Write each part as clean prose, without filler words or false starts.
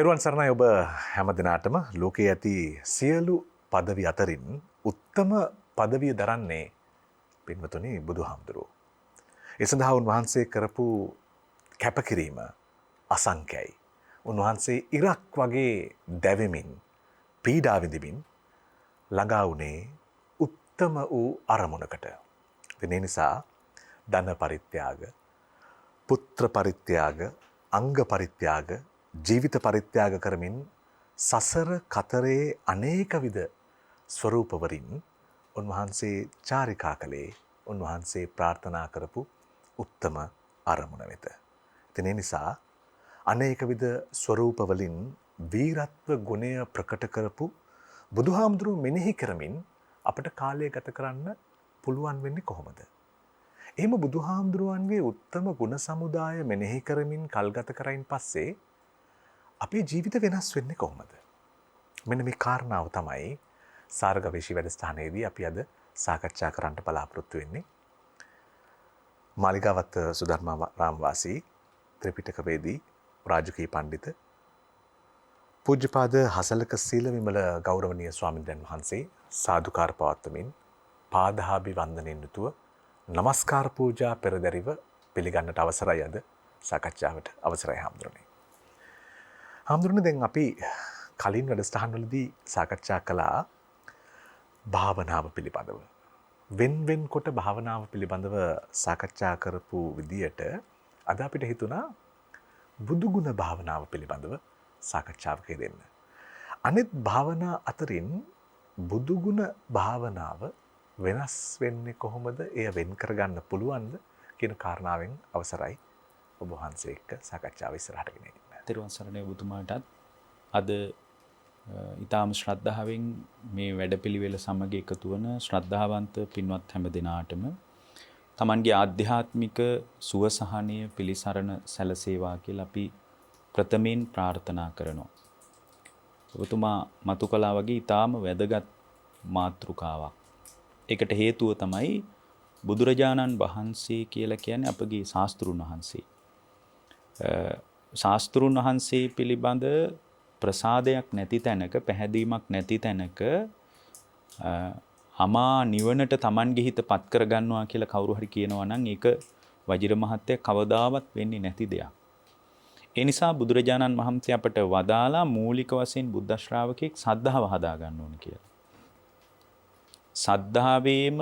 තෙරුවන් සරණයි ඔබ හැම දිනාටම ලෝකයේ ඇති සියලු পদවි අතරින් උත්තම পদවිය දරන්නේ පින්වතුනි බුදුහාමුදුරුවෝ. ඒ සඳහා උන්වහන්සේ කරපු කැපකිරීම අසංඛ්‍යයි. උන්වහන්සේ ඉරක් වගේ දැවෙමින් පීඩා විඳිමින් ළඟා වුණේ උත්තම වූ අරමුණකට. ඉතින් ඒ නිසා ධන පරිත්‍යාග, පුත්‍ර පරිත්‍යාග, අංග පරිත්‍යාග, ජීවිත පරිත්‍යාග කරමින් සසර කතරේ අනේක විද ස්වරූපවලින් උන්වහන්සේ චාරිකා කළේ උන්වහන්සේ ප්‍රාර්ථනා කරපු උත්තම අරමුණ වෙත. ඉතින් ඒ නිසා අනේක විද ස්වරූපවලින් වීරත්ව ගුණය ප්‍රකට කරපු බුදුහාමුදුරුවෝ මෙනෙහි කරමින් අපට කාලය ගත කරන්න පුළුවන් වෙන්නේ කොහොමද? එහෙම බුදුහාමුදුරුවන්ගේ උත්තම ගුණ සමුදාය මෙනෙහි කරමින් කල්ගත කරයින් පස්සේ අපේ ජීවිත වෙනස් වෙන්නේ කොහොමද? මෙන්න මේ කාරණාව තමයි සාරගවේෂී වැඩසටහනේදී අපි අද සාකච්ඡා කරන්න බලාපොරොත්තු වෙන්නේ. මාලිගාවත සුධර්මාරාම වාසී ත්‍රිපිටකවේදී රාජකීය පඬිත පූජ්‍යපාද හසලක සීලවිමල ගෞරවනීය ස්වාමීන් වහන්සේ සාදුකාර පවත්වමින් පාදාභි වන්දනෙන් යුතුව නමස්කාර පූජා පෙරදරිව පිළිගන්නට අවසරයි. අද සාකච්ඡාවට අවසරයි හාමුදුරනේ. හාමුදුරනේ දැන් අපි කලින් වැඩසටහන්වලදී සාකච්ඡා කළා භාවනාව පිළිබඳව. වෙන් කොට භාවනාව පිළිබඳව සාකච්ඡා කරපු විදියට අද අපිට හිතුණා බුදුගුණ භාවනාව පිළිබඳව සාකච්ඡාවක යෙදෙන්න. අනිත් භාවනා අතරින් බුදුගුණ භාවනාව වෙනස් වෙන්නේ කොහොමද? එය වෙන් කරගන්න පුළුවන්ද කියන කාරණාවෙන් අවසරයි ඔබ වහන්සේ එක්ක සාකච්ඡාව ඉස්සරහට ගෙන යන්න. තෙරුවන් සරණයි ඔබතුමාටත්. අද ඊටාම ශ්‍රද්ධාවෙන් මේ වැඩපිළිවෙල සමග එකතු වන ශ්‍රද්ධාවන්ත පින්වත් හැම දෙනාටම තමන්ගේ ආධ්‍යාත්මික සුවසහනය පිළිසරණ සැලසේවා කියලා අපි ප්‍රථමයෙන් ප්‍රාර්ථනා කරනවා. ඔබතුමා මතු කළා වගේ ඊටාම වැදගත් මාතෘකාවක්. ඒකට හේතුව තමයි බුදුරජාණන් වහන්සේ කියලා කියන්නේ අපගේ ශාස්ත්‍රුන් වහන්සේ. ශාස්ත්‍රුන් වහන්සේ පිළිබඳ ප්‍රසාදයක් නැති තැනක, පැහැදීමක් නැති තැනක අමා නිවනට Tamanගේ හිත පත් කරගන්නවා කියලා කවුරු හරි කියනවා නම් ඒක වජිර මහත්තයා කවදාවත් වෙන්නේ නැති දෙයක්. ඒ නිසා බුදුරජාණන් වහන්සේ අපට වදාලා මූලික වශයෙන් බුද්ධ ශ්‍රාවකෙක් සද්ධාව හදා ගන්න ඕන කියලා. සද්ධාවේම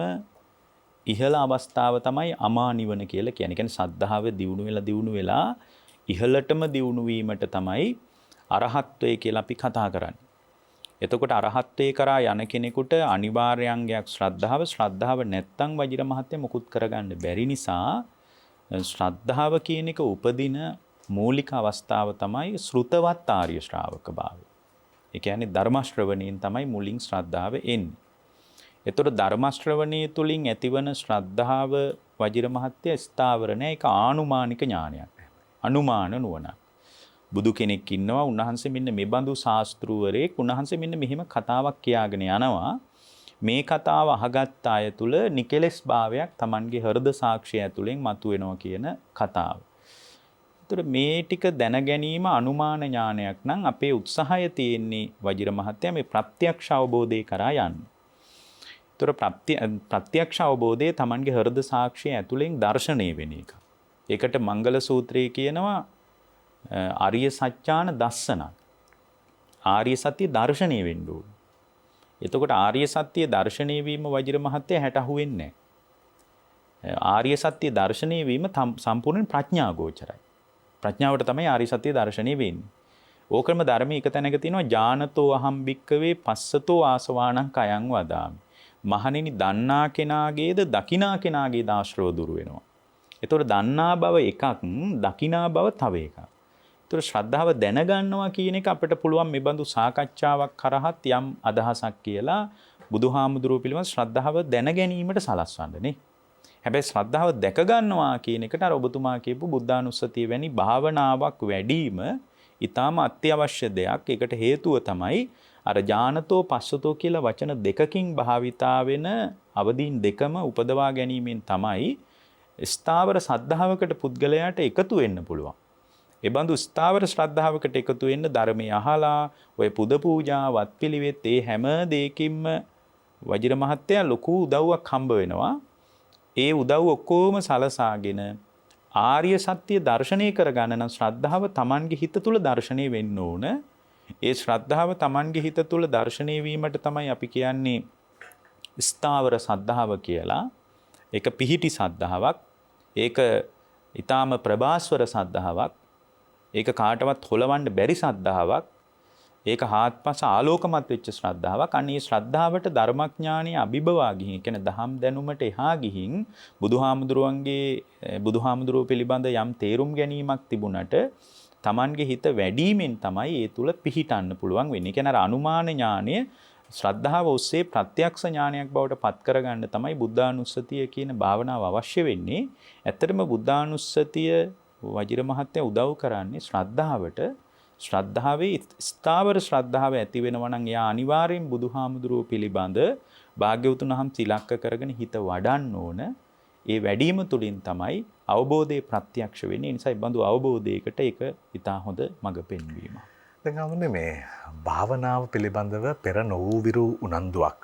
ඉහළ අවස්ථාව තමයි අමා නිවන කියලා කියන්නේ. කියන්නේ සද්ධාව දියුණු වෙලා ඉහළටම දියුණු වීමට තමයි අරහත්ත්වය කියලා අපි කතා කරන්නේ. එතකොට අරහත්ත්වයේ කරා යන කෙනෙකුට අනිවාර්ය අංගයක් ශ්‍රද්ධාව නැත්තම් වජිර මහත්තයා මුකුත් කරගන්න බැරි නිසා ශ්‍රද්ධාව කියන එක උපදින මූලික අවස්ථාව තමයි ශ්‍රුතවත් ආර්ය ශ්‍රාවක භාවය. ඒ කියන්නේ ධර්ම ශ්‍රවණයෙන් තමයි මුලින් ශ්‍රද්ධාව එන්නේ. එතකොට ධර්ම ශ්‍රවණයේ තුලින් ඇතිවන ශ්‍රද්ධාව වජිර මහත්තයා ස්ථාවර නැහැ. ඒක ආනුමානික ඥානයක්. අනුමාන නුවණක්. බුදු කෙනෙක් ඉන්නවා, උන්වහන්සේ මෙන්න මේ බඳු ශාස්ත්‍රූවරයෙක්, උන්වහන්සේ මෙන්න මෙහෙම කතාවක් කියාගෙන යනවා. මේ කතාව අහගත් අය තුල නිකලස් භාවයක් Tamanගේ හෘද සාක්ෂිය ඇතුලෙන් මතුවෙනවා කියන කතාව. ඒතර මේ ටික දැන ගැනීම අනුමාන ඥානයක් නම් අපේ උත්සාහය තියෙන්නේ වජිර මහත්තයා මේ ප්‍රත්‍යක්ෂ අවබෝධය කරා යන්න. ඒතර ප්‍රත්‍යක්ෂ අවබෝධය Tamanගේ හෘද සාක්ෂිය ඇතුලෙන් දර්ශනය වෙන එක. ඒකට මංගල සූත්‍රයේ කියනවා ආර්ය සත්‍යාන දස්සන. ආර්ය සත්‍ය දර්ශනීය වෙන්න ඕනේ. එතකොට ආර්ය සත්‍ය දර්ශනීය වීම වජිර මහත්තයා හැට අහුවෙන්නේ නැහැ. ආර්ය සත්‍ය දර්ශනීය වීම සම්පූර්ණ ප්‍රඥා ගෝචරයි. ප්‍රඥාවට තමයි ආර්ය සත්‍ය දර්ශනීය වෙන්නේ. ඕකම ධර්මයේ එක තැනක තියෙනවා ඥානතෝ අහම් භික්කවේ පස්සතෝ ආසවාණං කයං වදාමි. මහණෙනි දන්නා කෙනාගේද දකිනා කෙනාගේද ආශ්‍රව දුරු වෙනවා. එතකොට දන්නා බව එකක්, දකිනා බව තව එකක්. ඒතර ශ්‍රද්ධාව දැනගන්නවා කියන එක අපිට පුළුවන් මේ බඳු සාකච්ඡාවක් කරහත් යම් අදහසක් කියලා බුදුහාමුදුරුවෝ පිළිබඳ ශ්‍රද්ධාව දැන ගැනීමට සලස්වන්න නේ. හැබැයි ශ්‍රද්ධාව දැක ගන්නවා කියන එකට අර ඔබතුමා කියපු බුද්ධානුස්සතිය වැනි භාවනාවක් වැඩිම ඊටාම අත්‍යවශ්‍ය දෙයක්. ඒකට හේතුව තමයි අර ඥානතෝ පස්සතෝ කියලා වචන දෙකකින් භාවිතා වෙන අවදීන් දෙකම උපදවා ගැනීමෙන් තමයි ස්ථාවර සද්ධාවකට පුද්ගලයාට එකතු වෙන්න පුළුවන්. ඒ බඳු ස්ථාවර ශ්‍රද්ධාවකට එකතු වෙන්න ධර්මයේ අහලා ඔය පුද පූජා වත්පිළිවෙත් ඒ හැම දෙයකින්ම වජිර මහත්තයා ලොකු උදව්වක් හම්බ වෙනවා. ඒ උදව් ඔක්කොම සලසාගෙන ආර්ය සත්‍ය දර්ශනය කරගන්න නම් ශ්‍රද්ධාව Tamanගේ හිත තුල දර්ශනය වෙන්න ඕන. ඒ ශ්‍රද්ධාව Tamanගේ හිත තුල දර්ශනය වීමට තමයි අපි කියන්නේ ස්ථාවර සද්ධාව කියලා. ඒක පිහිටි සද්ධාාවක්. ඒක ඊටාම ප්‍රභාස්වර සද්ධාාවක්. ඒක කාටවත් හොලවන්න බැරි සද්ධාාවක්. ඒක හාත්පස ආලෝකමත් වෙච්ච ශ්‍රද්ධාවක්. අනේ ශ්‍රද්ධාවට ධර්මඥානීය අභිබවා ගිහින් කියන්නේ දහම් දැනුමට එහා ගිහින් බුදුහාමුදුරුව පිළිබඳ යම් තේරුම් ගැනීමක් තිබුණට Tamanගේ හිත වැඩිමෙන් තමයි ඒ තුල පිහිටන්න පුළුවන් වෙන්නේ. කියන්නේ අර අනුමාන ඥානය ශ්‍රද්ධාව ඔස්සේ ප්‍රත්‍යක්ෂ ඥානයක් බවට පත් කරගන්න තමයි බුද්ධානුස්සතිය කියන භාවනාව අවශ්‍ය වෙන්නේ. ඇත්තටම බුද්ධානුස්සතිය වජිර මහත්තයා උදව් කරන්නේ ශ්‍රද්ධාවට. ශ්‍රද්ධාවේ ස්ථාවර ශ්‍රද්ධාව ඇති වෙනවා නම් එයා අනිවාර්යෙන් බුදුහාමුදුරුව පිළිබඳ භාග්‍යවතුන් වහන්සේ ඉලක්ක කරගෙන හිත වඩන්න ඕන. ඒ වැඩිම තුලින් තමයි අවබෝධයේ ප්‍රත්‍යක්ෂ වෙන්නේ. ඒ නිසා ඒ බඳු අවබෝධයකට ඒක ඉතා හොඳ මඟ පෙන්වීම. දැන් ආවන්නේ මේ භාවනාව පිළිබඳව පෙර නොවූවිරු උනන්දුවක්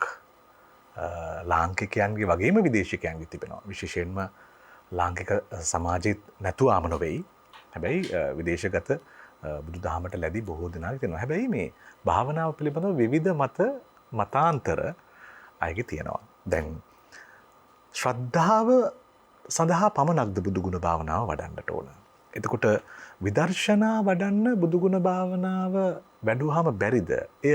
ලාංකිකයන්ගේ වගේම විදේශිකයන්ගේ තිබෙනවා. විශේෂයෙන්ම ලාංකික සමාජෙත් නැතුවම නොවේයි. හැබැයි විදේශගත බුදුදහමට ලැබි බොහෝ දෙනාගේ තියෙනවා. හැබැයි මේ භාවනාව පිළිබඳව විවිධ මතාන්තර අයගේ තියෙනවා. දැන් ශ්‍රද්ධාව සඳහා පමණක්ද බුදුගුණ භාවනාව වඩන්නට ඕන. එතකොට විදර්ශනා වඩන්න බුදුගුණ භාවනාව වැඩුවාම බැරිද? එය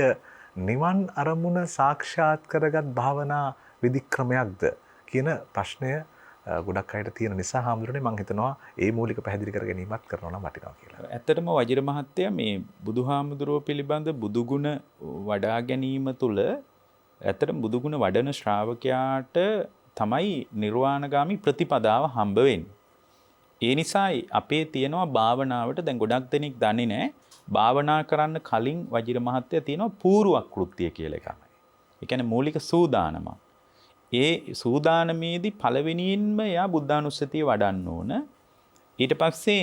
නිවන් අරමුණ සාක්ෂාත් කරගත් භාවනා විධික්‍රමයක්ද කියන ප්‍රශ්නය ගොඩක් අයට තියෙන නිසා හාමුදුරනේ මම හිතනවා ඒ මූලික පැහැදිලි කර ගැනීමක් කරනවා නම් වටිනවා කියලා. ඇත්තටම වජිර මහත්තයා මේ බුදුහාමුදුරුව පිළිබඳ බුදුගුණ වඩා ගැනීම තුළ ඇත්තටම බුදුගුණ වඩන ශ්‍රාවකයාට තමයි නිර්වාණගාමි ප්‍රතිපදාව හම්බ වෙන්නේ. ඒ නිසා අපේ තියෙනවා භාවනාවට දැන් ගොඩක් දෙනෙක් දන්නේ නැහැ. භාවනා කරන්න කලින් වජිර මහත්තයා තියෙනවා පූර්ව කෘත්‍ය කියලා එකක්. ඒ කියන්නේ මූලික සූදානම. ඒ සූදානමේදී පළවෙනියෙන්ම එයා බුද්ධානුස්සතිය වඩන්න ඕන. ඊට පස්සේ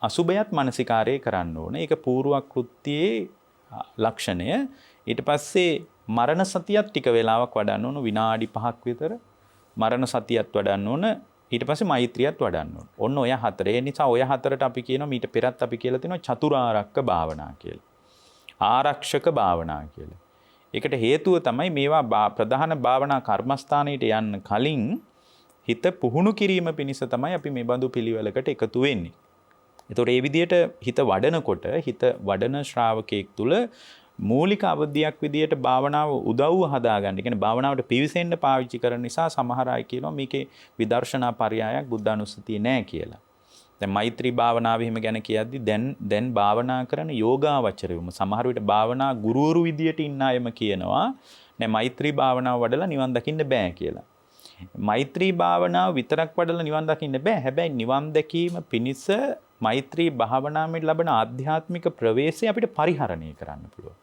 අසුබයත් මනසිකාරය කරන්න ඕන. ඒක පූර්ව කෘත්‍යයේ ලක්ෂණය. ඊට පස්සේ මරණ සතියත් ටික වෙලාවක් වඩන්න ඕන විනාඩි 5ක් විතර. මරණ සතියත් වඩන්න ඕන. ඊට පස්සේ මෛත්‍රියත් වඩන්න ඕන. ඔන්න ඔය හතර. ඒ නිසා ඔය හතරට අපි කියනවා මීට පෙරත් අපි කියලා තියෙනවා චතුරාර්යක භාවනා කියලා. ආරක්ෂක භාවනා කියලා. ඒකට හේතුව තමයි මේවා ප්‍රධාන භාවනා කර්මස්ථානයට යන්න කලින් හිත පුහුණු කිරීම පිණිස තමයි අපි මේ බඳු පිළිවෙලකට එකතු වෙන්නේ. ඒතකොට මේ විදිහට හිත වඩනකොට හිත වඩන ශ්‍රාවකයෙක් තුල මූලික අවධියක් විදියට භාවනාව උදව්ව හදාගන්න. ඒ කියන්නේ භාවනාවට පිවිසෙන්න පාවිච්චි කරන නිසා සමහර අය කියනවා මේකේ විදර්ශනා පරයයක් බුද්ධානුස්සතිය නෑ කියලා. දැන් මෛත්‍රී භාවනාව එහෙම ගැන කියද්දි දැන් භාවනා කරන යෝගාවචරයම සමහර විට භාවනා ගුරුවරු විදියට ඉන්න අයම කියනවා නෑ මෛත්‍රී භාවනාව වඩලා නිවන් දකින්න බෑ කියලා. මෛත්‍රී භාවනාව විතරක් වඩලා නිවන් දකින්න බෑ. හැබැයි නිවන් දැකීම පිණිස මෛත්‍රී භාවනාවෙන් ලබන ආධ්‍යාත්මික ප්‍රවේශය අපිට පරිහරණය කරන්න පුළුවන්.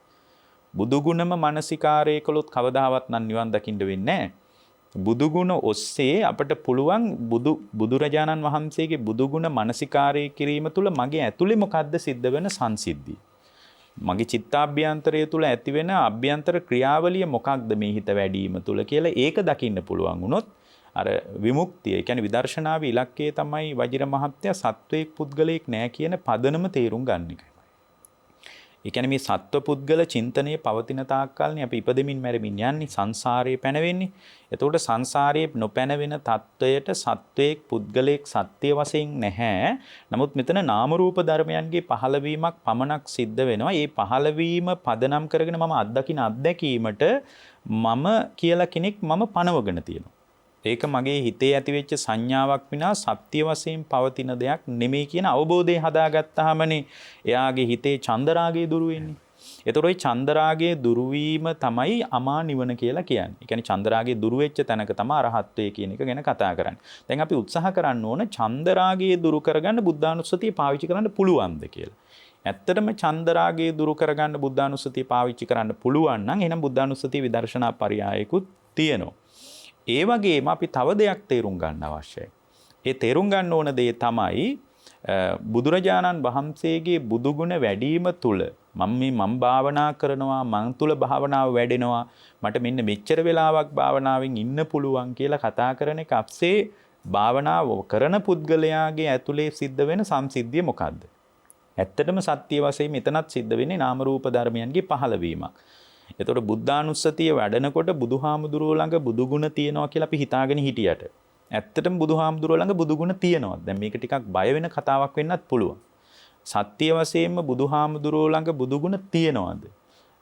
බුදුගුණම මානසිකාරය කළොත් කවදාවත් නම් නිවන් දකින්න වෙන්නේ නැහැ. බුදුගුණ ඔස්සේ අපට පුළුවන් බුදුරජාණන් වහන්සේගේ බුදුගුණ මානසිකාරය කිරීම තුළ මගේ ඇතුලේ මොකද්ද සිද්ධ වෙන සංසිද්ධිය? මගේ චිත්තාභ්‍යන්තරය තුළ ඇති වෙන අභ්‍යන්තර ක්‍රියාවලිය මොකක්ද මේ හිත වැඩිම තුළ කියලා ඒක දකින්න පුළුවන් වුණොත් අර විමුක්තිය, ඒ කියන්නේ විදර්ශනාවේ ඉලක්කය තමයි වජිර මහත්තයා සත්වයක් පුද්ගලයෙක් නෑ කියන පදනම තේරුම් ගන්න එකයි. ඒ කියන්නේ මේ සත්ව පුද්ගල චින්තනයේ පවතින තාක්කල්නේ අපි ඉපදෙමින් මැරෙමින් යන්නේ සංසාරයේ පැනවෙන්නේ. එතකොට සංසාරයේ නොපැනවෙන තත්වයට සත්වයක් පුද්ගලයෙක් සත්‍ය වශයෙන් නැහැ. නමුත් මෙතන නාම රූප ධර්මයන්ගේ පහළවීමක් පමණක් සිද්ධ වෙනවා. ඒ පහළවීම පදනම් කරගෙන මම අත්දකින අත්දැකීමට මම කියලා කෙනෙක් මම පනවගෙන තියෙනවා. ඒක මගේ හිතේ ඇතිවෙච්ච සංඥාවක් විනා සත්‍ය වශයෙන් පවතින දෙයක් නෙමෙයි කියන අවබෝධය හදාගත්තාමනේ එයාගේ හිතේ චන්දරාගය දුරු වෙන්නේ. ඒතකොට ওই චන්දරාගයේ දුරු වීම තමයි අමා නිවන කියලා කියන්නේ. ඒ කියන්නේ චන්දරාගයේ දුරු වෙච්ච තැනක තමයි අරහත්ත්වය කියන එක ගැන කතා කරන්නේ. දැන් අපි උත්සාහ කරන්න ඕන චන්දරාගයේ දුරු කරගන්න බුද්ධානුස්සතිය පාවිච්චි කරන්න පුළුවන්ද කියලා. ඇත්තටම චන්දරාගයේ දුරු කරගන්න බුද්ධානුස්සතිය පාවිච්චි කරන්න පුළුවන් නම් එහෙනම් බුද්ධානුස්සතිය විදර්ශනා පරයයකුත් තියෙනවා. ඒ වගේම අපි තව දෙයක් තේරුම් ගන්න අවශ්‍යයි. ඒ තේරුම් ගන්න ඕන දේ තමයි බුදුරජාණන් වහන්සේගේ බුදුගුණ වැඩිම තුල මම භාවනා කරනවා මං තුල භාවනාව වැඩෙනවා මට මෙන්න මෙච්චර වෙලාවක් භාවනාවෙන් ඉන්න පුළුවන් කියලා කතා කරන එක අපසේ භාවනාව කරන පුද්ගලයාගේ ඇතුලේ සිද්ධ වෙන සංසිද්ධිය මොකද්ද? ඇත්තටම සත්‍ය වශයෙන් මෙතනත් සිද්ධ වෙන්නේ නාම රූප ධර්මයන්ගේ පහළවීමක්. එතකොට බුද්ධානුස්සතිය වැඩනකොට බුදුහාමුදුරුවෝ ළඟ බුදුගුණ තියෙනවා කියලා අපි හිතාගෙන හිටියට ඇත්තටම බුදුහාමුදුරුවෝ ළඟ බුදුගුණ තියෙනවා. දැන් මේක ටිකක් බය වෙන කතාවක් වෙන්නත් පුළුවන්. සත්‍ය වශයෙන්ම බුදුහාමුදුරුවෝ ළඟ බුදුගුණ තියෙනවද?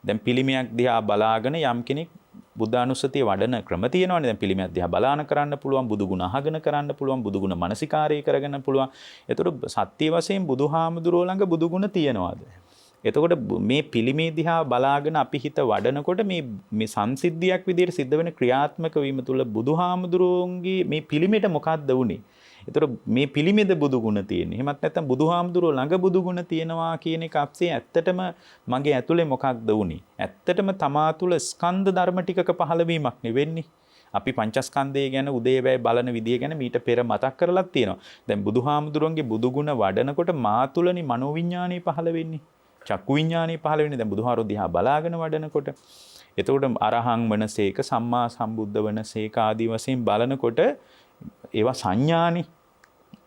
දැන් පිළිමයක් දිහා බලාගෙන යම් කෙනෙක් බුද්ධානුස්සතිය වඩන ක්‍රම තියෙනවනේ. දැන් පිළිමයක් දිහා බලාන කරන්න පුළුවන්, බුදුගුණ අහගෙන කරන්න පුළුවන්, බුදුගුණ මානසිකාරය කරගෙන පුළුවන්. එතකොට සත්‍ය වශයෙන් බුදුහාමුදුරුවෝ ළඟ බුදුගුණ තියෙනවද? එතකොට මේ පිළිමේ දිහා බලාගෙන අපි හිත වඩනකොට මේ සංසිද්ධියක් විදිහට සිද්ධ වෙන ක්‍රියාත්මක වීම තුළ බුදුහාමුදුරුවෝන්ගේ මේ පිළිමෙට මොකක්ද වුනේ? එතකොට මේ පිළිමෙද බුදුගුණ තියෙන්නේ. එහෙමත් නැත්නම් බුදුහාමුදුරුවෝ ළඟ බුදුගුණ තියෙනවා කියන එක අපසේ ඇත්තටම මගේ ඇතුලේ මොකක්ද වුනේ? ඇත්තටම තමා තුළ ස්කන්ධ ධර්ම ටිකක පහළවීමක් නෙවෙන්නේ. අපි පංචස්කන්ධය ගැන උදේවැය බලන විදිය ගැන මීට පෙර මතක් කරලා තියෙනවා. දැන් බුදුහාමුදුරුවන්ගේ බුදුගුණ වඩනකොට මා තුළනි මනෝවිඤ්ඤාණය පහළ වෙන්නේ. චක්කු විඤ්ඤාණය පහළ වෙන්නේ දැන් බුදුහාරෝ දිහා බලාගෙන වඩනකොට. එතකොට අරහං වනසේක සම්මා සම්බුද්ධ වනසේක ආදී වශයෙන් බලනකොට ඒවා සංඥානි.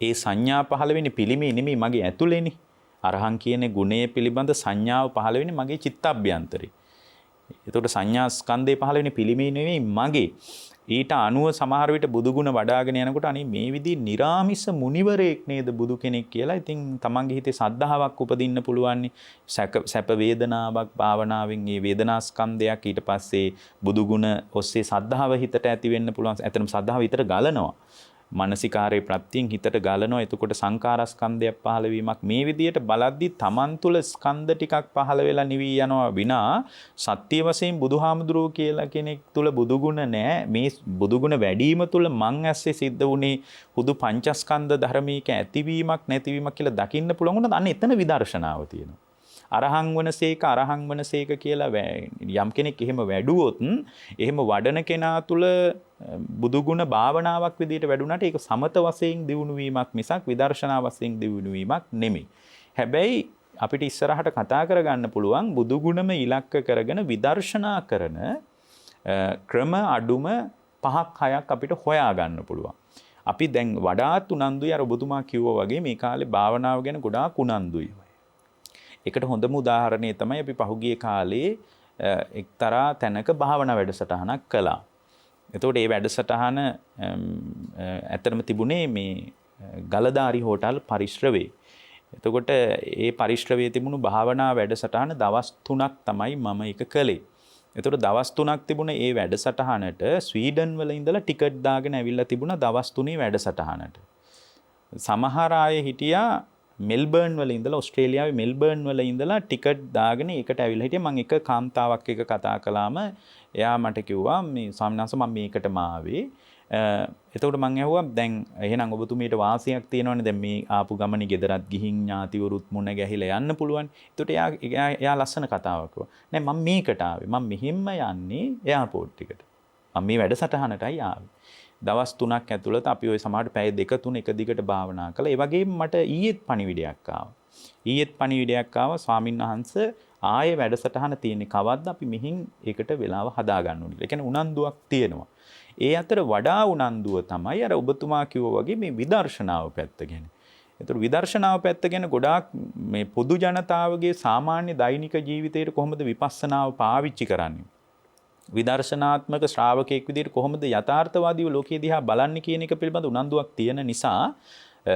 ඒ සංඥා පහළ වෙන්නේ පිළිමේ නෙමෙයි මගේ ඇතුලේනේ. අරහං කියන ගුණය පිළිබඳ සංඥාව පහළ වෙන්නේ මගේ චිත්තඅභ්‍යන්තරේ. එතකොට සංඥා ස්කන්ධේ පහළ වෙන්නේ පිළිමේ නෙමෙයි මගේ. ඊට අනුව සමහර විට බුදුගුණ වඩාගෙන යනකොට අනේ මේ විදිහ නිරාමිස මුනිවරයෙක් නේද බුදු කෙනෙක් කියලා. ඉතින් තමන්ගේ හිතේ සද්ධාාවක් උපදින්න පුළුවන්. සැප වේදනාවක් භාවනාවෙන් මේ වේදනා ස්කන්ධයක් ඊට පස්සේ බුදුගුණ ඔස්සේ සද්ධාව හිතට ඇති වෙන්න පුළුවන්. ඇත්තටම සද්ධාව හිතට ගලනවා. මානසිකාරයේ ප්‍රත්‍යයෙන් හිතට ගලනවා. එතකොට සංකාරස්කන්ධයක් පහළ වීමක් මේ විදියට බලද්දි තමන් තුළ ස්කන්ධ ටිකක් පහළ වෙලා නිවි යනවා විනා සත්‍ය වශයෙන් බුදුහාමුදුරුවෝ කියලා කෙනෙක් තුළ බුදුගුණ නැහැ. මේ බුදුගුණ වැඩිම තුළ මං ඇස්සේ සිද්ධ වුණේ හුදු පංචස්කන්ධ ධර්මයක ඇතිවීමක් නැතිවීමක් කියලා දකින්න පුළුවන් වුණා. අන්න එතන විදර්ශනාව තියෙනවා. අරහං වනසේක කියලා යම් කෙනෙක් එහෙම වැඩුවොත් එහෙම වඩන කෙනා තුළ බුදුගුණ භාවනාවක් විදිහට වැඩුණාට ඒක සමත වශයෙන් දියුණු වීමක් මිසක් විදර්ශනා වශයෙන් දියුණු වීමක් නෙමෙයි. හැබැයි අපිට ඉස්සරහට කතා කරගන්න පුළුවන් බුදුගුණම ඉලක්ක කරගෙන විදර්ශනා කරන ක්‍රම අඩුම 5ක් 6ක් අපිට හොයා ගන්න පුළුවන්. අපි දැන් වඩාත් උනන්දුයි අර ඔබතුමා කිව්වා වගේ මේ කාලේ භාවනාව ගැන ගොඩාක් උනන්දුයි. ඒකට හොඳම උදාහරණය තමයි අපි පහුගිය කාලේ එක්තරා තැනක භාවනා වැඩසටහනක් කළා. එතකොට මේ වැඩසටහන ඇත්තටම තිබුණේ මේ ගලදාරි හෝටල් පරිශ්‍රවේ. එතකොට ඒ පරිශ්‍රවේ තිබුණු භාවනා වැඩසටහන දවස් 3ක් තමයි මම ඒක කළේ. එතකොට දවස් 3ක් තිබුණ ඒ වැඩසටහනට ස්වීඩන් වල ඉඳලා ටිකට් දාගෙන ඇවිල්ලා තිබුණා දවස් 3 වැඩසටහනට. සමහර අය හිටියා මෙල්බර්න් වල ඉඳලා ඕස්ට්‍රේලියාවේ මෙල්බර්න් වල ඉඳලා ටිකට් දාගෙන ඒකට ඇවිල්ලා හිටියා. මම එක කාන්තාවක් එක කතා කළාම එයා මට කිව්වා මේ ස්වාමීන් වහන්සේ මම මේකටම ආවේ. එතකොට මම ඇහුවා දැන් එහෙනම් ඔබතුමීට වාසියක් තියෙනවනේ දැන් මේ ආපු ගමනේ ගෙදරත් ගිහින් ඥාතිවරුත් මුණ ගැහිලා යන්න පුළුවන්. එතකොට එයා ලස්සන කතාවක් කිව්වා. නෑ මම මේකට ආවේ. මම මෙහෙම්ම යන්නේ එයාපෝට් එකට. මම මේ වැඩසටහනටයි ආවේ. දවස් 3ක් ඇතුළත අපි ওই සමහරට පැය 2-3 එක දිගට භාවනා කළා. ඒ වගේම මට ඊයේත් පණිවිඩයක් ආවා. ස්වාමීන් වහන්සේ ආයේ වැඩසටහන තියෙන්නේ කවද්ද අපි මෙහින් ඒකට වෙලාව හදා ගන්න ඕනේ. ඒ කියන්නේ උනන්දුවක් තියෙනවා. ඒ අතර වඩා උනන්දුව තමයි අර ඔබතුමා කිව්වා වගේ මේ විදර්ශනාව පැත්ත ගැන. ඒතර විදර්ශනාව පැත්ත ගැන ගොඩාක් මේ පොදු ජනතාවගේ සාමාන්‍ය දෛනික ජීවිතයට කොහොමද විපස්සනාව පාවිච්චි කරන්නේ? විදර්ශනාත්මක ශ්‍රාවකයෙක් විදිහට කොහොමද යථාර්ථවාදීව ලෝකයේ දිහා බලන්නේ කියන එක පිළිබඳ උනන්දුවක් තියෙන නිසා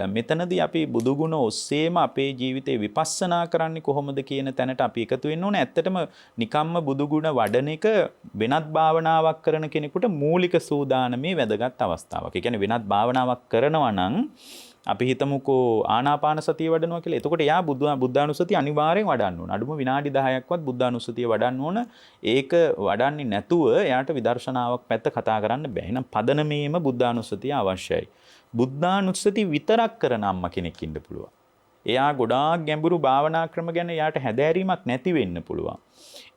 මෙතනදී අපි බුදුගුණ ඔස්සේම අපේ ජීවිතේ විපස්සනා කරන්නේ කොහොමද කියන තැනට අපි එකතු වෙන්න ඕනේ. ඇත්තටම නිකම්ම බුදුගුණ වඩන එක වෙනත් භාවනාවක් කරන කෙනෙකුට මූලික සූදානමේ වැදගත් අවස්ථාවක්. ඒ කියන්නේ වෙනත් භාවනාවක් කරනවා නම් අපි හිතමුකෝ ආනාපාන සතිය වඩනවා කියලා. එතකොට එයා බුද්ධානුස්සතිය අනිවාර්යෙන් වඩන්න ඕන. අඩුම විනාඩි 10ක්වත් බුද්ධානුස්සතිය වඩන්න ඕන. ඒක වඩන්නේ නැතුව එයාට විදර්ශනාවක් පැත්ත කතා කරන්න බෑ. එහෙනම් පදනමේම බුද්ධානුස්සතිය අවශ්‍යයි. බුද්ධානුස්සති විතරක් කරන අම්මා කෙනෙක් ඉන්න පුළුවන්. එයා ගොඩාක් ගැඹුරු භාවනා ක්‍රම ගැන එයාට හැදෑරීමක් නැති වෙන්න පුළුවන්.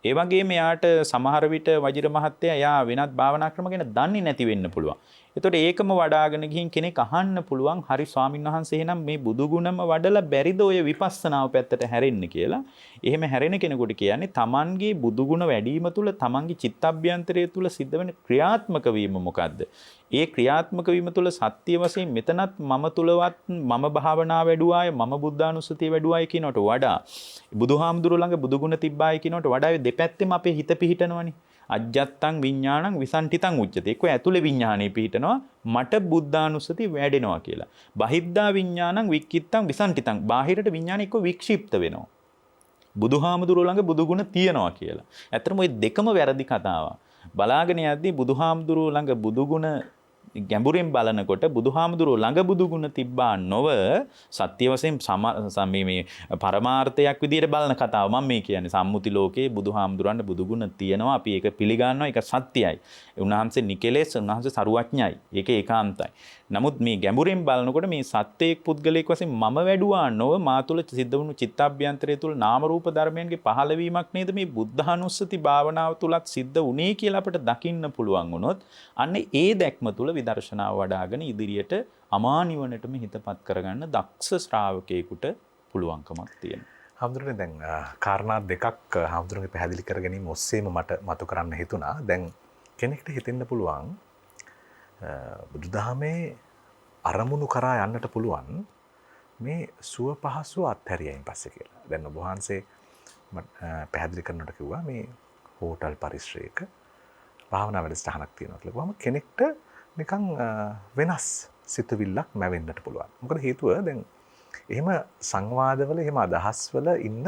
ඒ වගේම යාට සමහර විට වජිර මහත්තයා යා වෙනත් භාවනා ක්‍රම ගැන දන්නේ නැති වෙන්න පුළුවන්. එතකොට ඒකම වඩාගෙන ගිහින් කෙනෙක් අහන්න පුළුවන් හරි ස්වාමින් වහන්සේ එහෙනම් මේ බුදු ගුණම වඩලා බැරිද ඔය විපස්සනාව පැත්තට හැරෙන්න කියලා. එහෙම හැරෙන කෙනෙකුට කියන්නේ තමන්ගේ බුදු ගුණ වැඩිම තුල තමන්ගේ චිත්තඅභ්‍යන්තරය තුල සිද්ධ වෙන ක්‍රියාත්මක වීම මොකද්ද? ඒ ක්‍රියාත්මක වීම තුල සත්‍ය වශයෙන් මෙතනත් මම තුලවත් මම භාවනා වැඩුවාය මම බුද්ධානුස්සතිය වැඩුවාය කියනට වඩා බුදුහාමුදුරුවෝ ළඟ බුදු ගුණ තිබ්බායි කියනට වඩා ඒ දෙපැත්තෙම අපේ හිත පිහිටනවනේ. අජ්ජත්තං විඥානං විසන්ටිතං උච්චති. ඒක ඇතුලේ විඥානේ පිහිටනවා මට බුද්ධානුස්සති වැඩෙනවා කියලා. බහිද්ධා විඥානං වික්කිත්තං විසන්ටිතං. බාහිරට විඥානේ එක්ක වික්ෂිප්ත වෙනවා. බුදුහාමුදුරුවෝ ළඟ බුදු ගුණ තියනවා කියලා. ඇත්තටම ওই දෙකම වැරදි කතාවක්. බලාගෙන යද්දී බුදුහාමුදුරුවෝ ළඟ බුදු ගුණ ගැඹුරින් බලනකොට බුදුහාමුදුරුවෝ ළඟ බුදු ගුණ තිබ්බා නොව සත්‍ය වශයෙන් මේ පරමාර්ථයක් විදිහට බලන කතාව මම මේ කියන්නේ. සම්මුති ලෝකයේ බුදුහාමුදුරන්ට බුදු ගුණ තියෙනවා. අපි ඒක පිළිගන්නවා. ඒක සත්‍යයි. උන්වහන්සේ නිකලෙස් උන්වහන්සේ සරුවඥයි. ඒක ඒකාන්තයි. නමුත් මේ ගැඹුරින් බලනකොට මේ සත්‍යයක් පුද්ගලයෙක් වශයෙන් මම වැඩුවා නොව මා තුළ සිද්ධ වුණු චිත්තාභ්‍යන්තරය තුළ නාම රූප ධර්මයන්ගේ පහළවීමක් නේද මේ බුද්ධානුස්සති භාවනාව තුලත් සිද්ධ වුණේ කියලා අපිට දකින්න පුළුවන් වුණොත් අන්න ඒ දැක්ම තුළ විදර්ශනාව වඩ아가න ඉදිරියට අමා නිවනටම හිතපත් කරගන්න දක්ෂ ශ්‍රාවකයෙකුට පුළුවන්කමක් තියෙනවා. හාමුදුරනේ දැන් කාරණා දෙකක් හාමුදුරන්ගේ පැහැදිලි කර ගැනීම ඔස්සේම මට මතු කරන්න හිතුණා. දැන් කෙනෙක්ට හිතෙන්න පුළුවන් බුදුදහමේ අරමුණු කරා යන්නට පුළුවන් මේ සුව පහසුව අත්හැරියයින් පස්සේ කියලා. දැන් ඔබ වහන්සේ පැහැදිලි කරනකොට කිව්වා මේ හෝටල් පරිශ්‍රයක භාවනා වැඩසටහනක් තියෙනවා කියලා. කොහොම කෙනෙක්ට නිකන් වෙනස් සිතුවිල්ලක් මැවෙන්නට පුළුවන්. මොකද හේතුව දැන් එහෙම සංවාදවල එහෙම අදහස්වල ඉන්න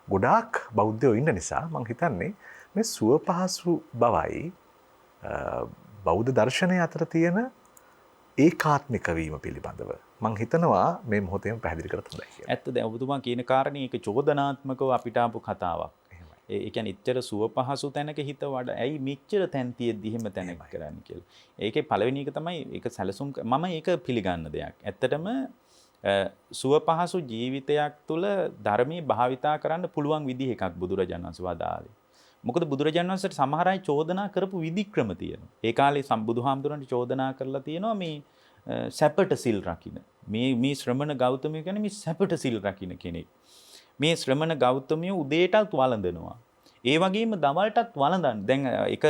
ගොඩාක් බෞද්ධයෝ ඉන්න නිසා මම හිතන්නේ මේ සුව පහසු බවයි බෞද්ධ දර්ශනය අතර තියෙන ඒකාත්මික වීම පිළිබඳව මම හිතනවා මේ මොහොතේම පැහැදිලි කරත් හොඳයි කියලා. ඇත්ත දැන් ඔබතුමා කියන කාරණේ ඒක චෝදනාත්මකව අපිට ආපු කතාවක්. ඒ කියන්නේ ඉච්ඡර සුව පහසු තැනක හිත වඩා ඇයි මෙච්චර තැන් තියෙද්දි එහෙම තැනක් කරන්නේ කියලා. ඒකේ පළවෙනි එක තමයි ඒක සැලසුම් මම ඒක පිළිගන්න දෙයක්. ඇත්තටම සුව පහසු ජීවිතයක් තුළ ධර්මයේ භාවිතා කරන්න පුළුවන් විදිහ එකක් බුදුරජාණන් වහන්සේ වදාළේ. මොකද බුදුරජාණන් වහන්සේට සමහර අය චෝදනා කරපු විධික්‍රම තියෙනවා. ඒ කාලේ බුදුහාමුදුරන්ට චෝදනා කරලා තියෙනවා මේ සැපට සිල් රකින්න. මේ ශ්‍රමණ ගෞතමය කියන්නේ මේ සැපට සිල් රකින්න කෙනෙක්. මේ ශ්‍රමණ ගෞතමය උදේටත් වළඳනවා. ඒ වගේම දවල්ටත් වළඳන. දැන් එක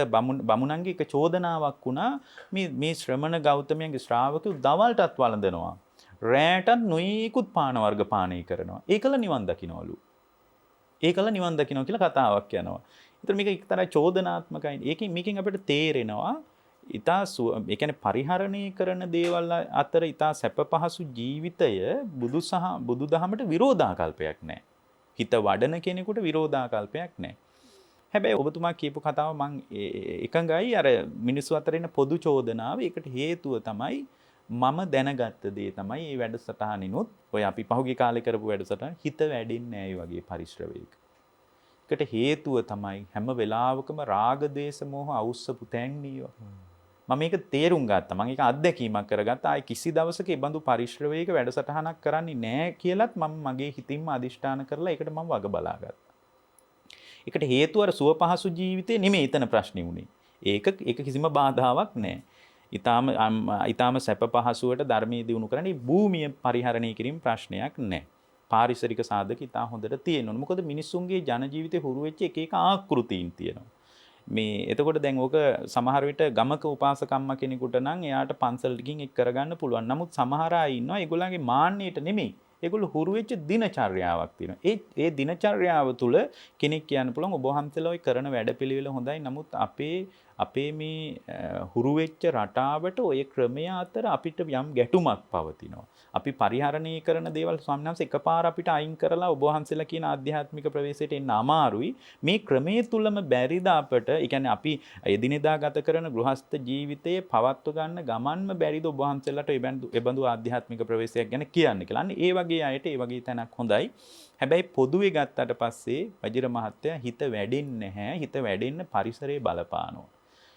බමුණන්ගේ එක චෝදනාවක් වුණා මේ ශ්‍රමණ ගෞතමයන්ගේ ශ්‍රාවකයෝ දවල්ටත් වළඳනවා. රැටත් නොයෙකුත් පාන වර්ග පානය කරනවා. ඒකල නිවන් දකින්නවලු. ඒකල නිවන් දකින්නවා කියලා කතාවක් යනවා. ඒතර මේක එක්තරා චෝදනාත්මකයි. මේකෙන් අපිට තේරෙනවා ඒ කියන්නේ පරිහරණය කරන දේවල් අතර ඊටා සැප පහසු ජීවිතය බුදුදහමට විරෝධාකල්පයක් නැහැ. හිත වඩන කෙනෙකුට විරෝධාකල්පයක් නැහැ. හැබැයි ඔබතුමා කියපු කතාව මම එකඟයි. අර මිනිස්සු අතර ඉන්න පොදු චෝදනාව ඒකට හේතුව තමයි මම දැනගත්ත දේ තමයි මේ වැඩසටහනිනුත් ඔය අපි පහුගිය කාලේ කරපු වැඩසටහන හිත වැඩින්නේ නැහැ වගේ පරිශ්‍රවයක. ඒකට හේතුව තමයි හැම වෙලාවකම රාග දේශ මොහ අවුස්සපු තැන්නීව. මම මේක තේරුම් ගත්තා. මම ඒක අත්දැකීමක් කරගත්තා. ආයි කිසි දවසක මේ බඳු පරිශ්‍රවයක වැඩසටහනක් කරන්නේ නැහැ කියලත් මම මගේ හිතින්ම අදිෂ්ඨාන කරලා ඒකට මම වග බලාගත්තා. ඒකට හේතුව අර සුව පහසු ජීවිතේ නෙමෙයි එතන ප්‍රශ්නේ උනේ. ඒක කිසිම බාධාවක් නැහැ. ඊටාම සැප පහසුවට ධර්මයේ දිනු කරන්නේ භූමිය පරිහරණය කිරීම ප්‍රශ්නයක් නැහැ. පාරිසරික සාධක ඉතා හොඳට තියෙනවා. මොකද මිනිස්සුන්ගේ ජන ජීවිතේ හුරු වෙච්ච එක එක ආකෘතීන් තියෙනවා. එතකොට දැන් ඕක සමහර විට ගමක උපාසකම්ම කෙනෙකුට නම් එයාට පන්සලකින් එක් කරගන්න පුළුවන්. නමුත් සමහර අය ඉන්නවා ඒගොල්ලන්ගේ මාන්නයට නෙමෙයි. ඒගොල්ලෝ හුරු වෙච්ච දිනචර්යාවක් තියෙනවා. ඒ දිනචර්යාව තුළ කෙනෙක් කියන්න පුළුවන් ඔබ වහන්සේලා ඔය කරන වැඩපිළිවෙල හොඳයි. නමුත් අපේ මේ හුරු වෙච්ච රටාවට ඔය ක්‍රමය අතර අපිට යම් ගැටුමක් පවතිනවා. අපි පරිහරණය කරන දේවල් ස්වාමීන් වහන්සේ එකපාර අපිට අයින් කරලා ඔබ වහන්සේලා කියන ආධ්‍යාත්මික ප්‍රවේශයට එන්න අමාරුයි. මේ ක්‍රමයේ තුලම බැරිද අපට, ඒ කියන්නේ අපි එදිනෙදා ගත කරන ගෘහස්ත ජීවිතයේ පවත්ව ගන්න ගමන්ම බැරිද ඔබ වහන්සේලාට එබඳු ආධ්‍යාත්මික ප්‍රවේශයක් ගැන කියන්න කියලා. අන්න ඒ වගේ අයට ඒ වගේ තැනක් හොඳයි. හැබැයි පොදුවේ ගත්තට පස්සේ වජිර මහත්තයා හිත වැඩෙන්නේ නැහැ. හිත වැඩෙන්න පරිසරයේ බලපානවා.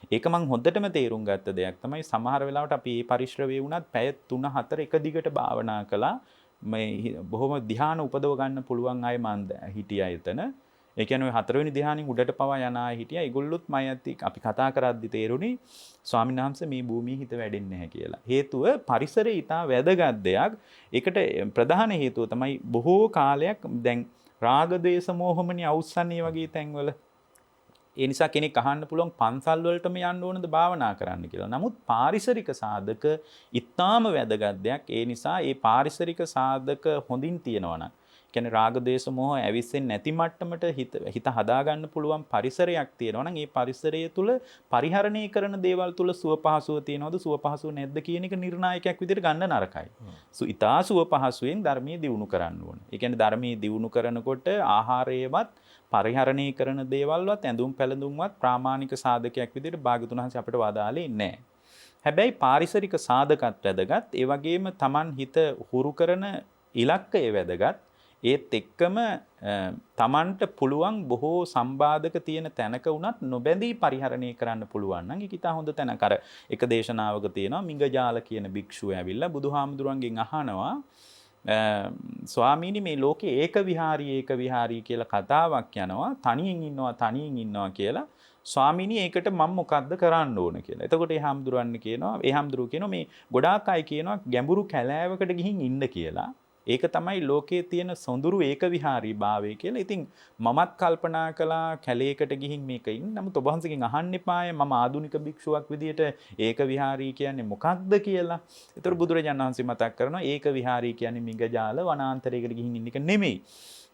ඒක මං හොඳටම තේරුම් ගත්ත දෙයක් තමයි සමහර වෙලාවට අපි මේ පරිශ්‍රවේ වුණත් පැය 3-4 එක දිගට භාවනා කළා. මේ බොහොම ධ්‍යාන උපදව ගන්න පුළුවන් අය මන් හිටියා එතන. ඒ කියන්නේ 4 වෙනි ධ්‍යානෙන් උඩට පවා යන අය හිටියා. ඒගොල්ලොත් මයත් අපි කතා කරද්දි තේරුණේ ස්වාමීන් වහන්සේ මේ භූමියේ හිත වැඩෙන්නේ නැහැ කියලා. හේතුව පරිසරය ඊටා වැදගත් දෙයක්. ඒකට ප්‍රධාන හේතුව තමයි බොහෝ කාලයක් දැන් රාග දේශ මොහමනේ අවුස්සන්නේ වගේ තැන්වල. ඒ නිසා කෙනෙක් අහන්න පුළුවන් පන්සල් වලටම යන්න ඕනද භාවනා කරන්න කියලා. නමුත් පාරිසරික සාධක ඉතාම වැදගත් දෙයක්. ඒ නිසා මේ පාරිසරික සාධක හොඳින් තියෙනවා නම් කියන්නේ රාග දේශ මොහ ඇවිස්සෙන්නේ නැති මට්ටමට හිත හදා ගන්න පුළුවන් පරිසරයක් තියෙනවා නම් ඒ පරිසරය තුල පරිහරණය කරන දේවල් තුල සුව පහසුව තියෙනවද සුව පහසුව නැද්ද කියන එක නිර්ණායකයක් විදිහට ගන්න නරකයි. ඉතා සුව පහසුවෙන් ධර්මයේ දියුණු කරන්න ඕනේ. ඒ කියන්නේ ධර්මයේ දියුණු කරනකොට ආහාරයේවත් පරිහරණය කරන දේවල්වත් ඇඳුම් පැළඳුම්වත් ප්‍රාමාණික සාධකයක් විදිහට භාග්‍යතුන් වහන්සේ අපිට වදාළේ නැහැ. හැබැයි පාරිසරික සාධකත් වැදගත්. ඒ වගේම Taman හිත හුරු කරන ඉලක්කය වැදගත්. ඒත් එක්කම Tamanට පුළුවන් බොහෝ සම්බාධක තියෙන තැනක වුණත් නොබැඳී පරිහරණය කරන්න පුළුවන් නම් ඒක ඉතා හොඳ තැනක්. අර එක දේශනාවක තියෙනවා මිගජාල කියන භික්ෂුව ඇවිල්ලා බුදුහාමුදුරන්ගෙන් අහනවා ස්වාමීනි මේ ලෝකේ ඒක විහාරී කියලා කතාවක් යනවා තනියෙන් ඉන්නවා කියලා ස්වාමීනි ඒකට මම මොකද්ද කරන්න ඕන කියලා. එතකොට ඒ හාමුදුරුවෝ කියනවා මේ ගොඩාක් අය කියනවා ගැඹුරු කැලෑවකට ගිහින් ඉන්න කියලා. ඒක තමයි ලෝකයේ තියෙන සොඳුරු ඒක විහාරී භාවය කියලා. ඉතින් මමත් කල්පනා කළා කැලේකට ගිහින් මේක ඉන්න. නමුත් ඔබ වහන්සේගෙන් අහන්න එපාය මම ආධුනික භික්ෂුවක් විදියට ඒක විහාරී කියන්නේ මොකක්ද කියලා. ඒතර බුදුරජාණන් වහන්සේ මතක් කරනවා ඒක විහාරී කියන්නේ මිගජාල වනාන්තරයකට ගිහින් ඉන්න එක නෙමෙයි.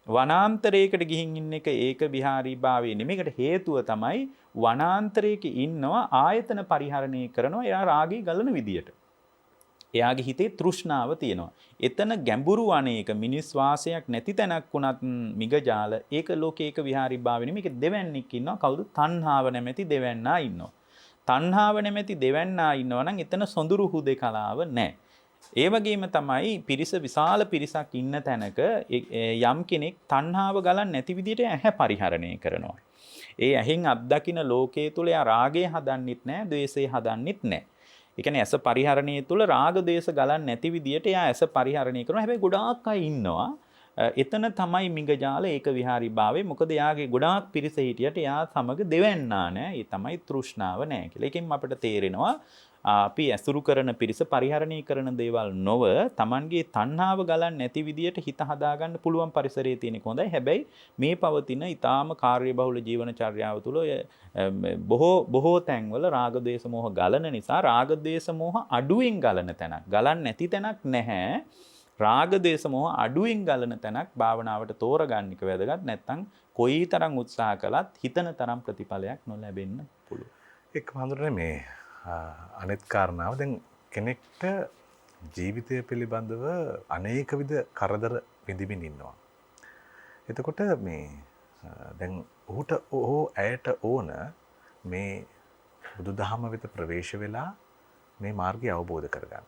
වනාන්තරයකට ගිහින් ඉන්න එක ඒක විහාරී භාවය නෙමෙයි. ඒකට හේතුව තමයි වනාන්තරයක ඉන්නවා ආයතන පරිහරණය කරනවා එයා රාගී ගලන විදියට. එයාගේ හිතේ තෘෂ්ණාව තියෙනවා. එතන ගැඹුරු අනේක මිනිස් වාසයක් නැති තැනක් වුණත් මිගජාල ඒක ලෝකේ ඒක විහාරී භාවය නෙමෙයි. මේක දෙවන්නේක් ඉන්නවා. කවුද? තණ්හාව නැමැති දෙවන්නා ඉන්නවා. තණ්හාව නැමැති දෙවන්නා ඉන්නවා නම් එතන සොඳුරු හුදේකලාව නැහැ. ඒ වගේම තමයි විශාල පිරිසක් ඉන්න තැනක යම් කෙනෙක් තණ්හාව ගලන්නේ නැති විදිහට ඇහැ පරිහරණය කරනවා. ඒ ඇහෙන් අත්දකින්න ලෝකයේ තුල යා රාගය හදන්නෙත් නැහැ, ද්වේෂය හදන්නෙත් නැහැ. ඒ කියන්නේ ඇස පරිහරණය තුල රාග දේශ ගලන්නේ නැති විදියට එයා ඇස පරිහරණය කරනවා. හැබැයි ගොඩාක් අය ඉන්නවා. එතන තමයි මිගජාල ඒක විහාරී භාවය. මොකද එයාගේ ගොඩාක් පිරිස හිටියට එයා සමග දෙවන්නා නෑ. ඒ තමයි තෘෂ්ණාව නෑ කියලා. ඒකෙන් අපිට තේරෙනවා අපි ඇසුරු කරන පිරිස පරිහරණය කරන දේවල් නොව Tamanගේ තණ්හාව ගලන්නේ නැති විදියට හිත හදාගන්න පුළුවන් පරිසරයේ තියෙන එක හොඳයි. හැබැයි මේ පවතින ඊටාම කාර්යබහුල ජීවන චර්යාව තුළ බොහෝ තැන්වල රාග දේශ මොහ ගලන නිසා රාග දේශ මොහ අඩුවෙන් ගලන තැනක් ගලන්නේ නැති තැනක් නැහැ. රාග දේශ මොහ අඩුවෙන් ගලන තැනක් භාවනාවට තෝරගන්න එක වැදගත්. නැත්නම් කොයිතරම් උත්සාහ කළත් හිතන තරම් ප්‍රතිඵලයක් නොලැබෙන්න පුළුවන්. එක් හඳුනන්නේ මේ අනෙත් කාරණාව දැන් කෙනෙක්ට ජීවිතය පිළිබඳව අනේක විද කරදර විඳිමින් ඉන්නවා. එතකොට මේ දැන් ඇයට ඕන මේ බුදුදහම වෙත ප්‍රවේශ වෙලා මේ මාර්ගය අවබෝධ කරගන්න.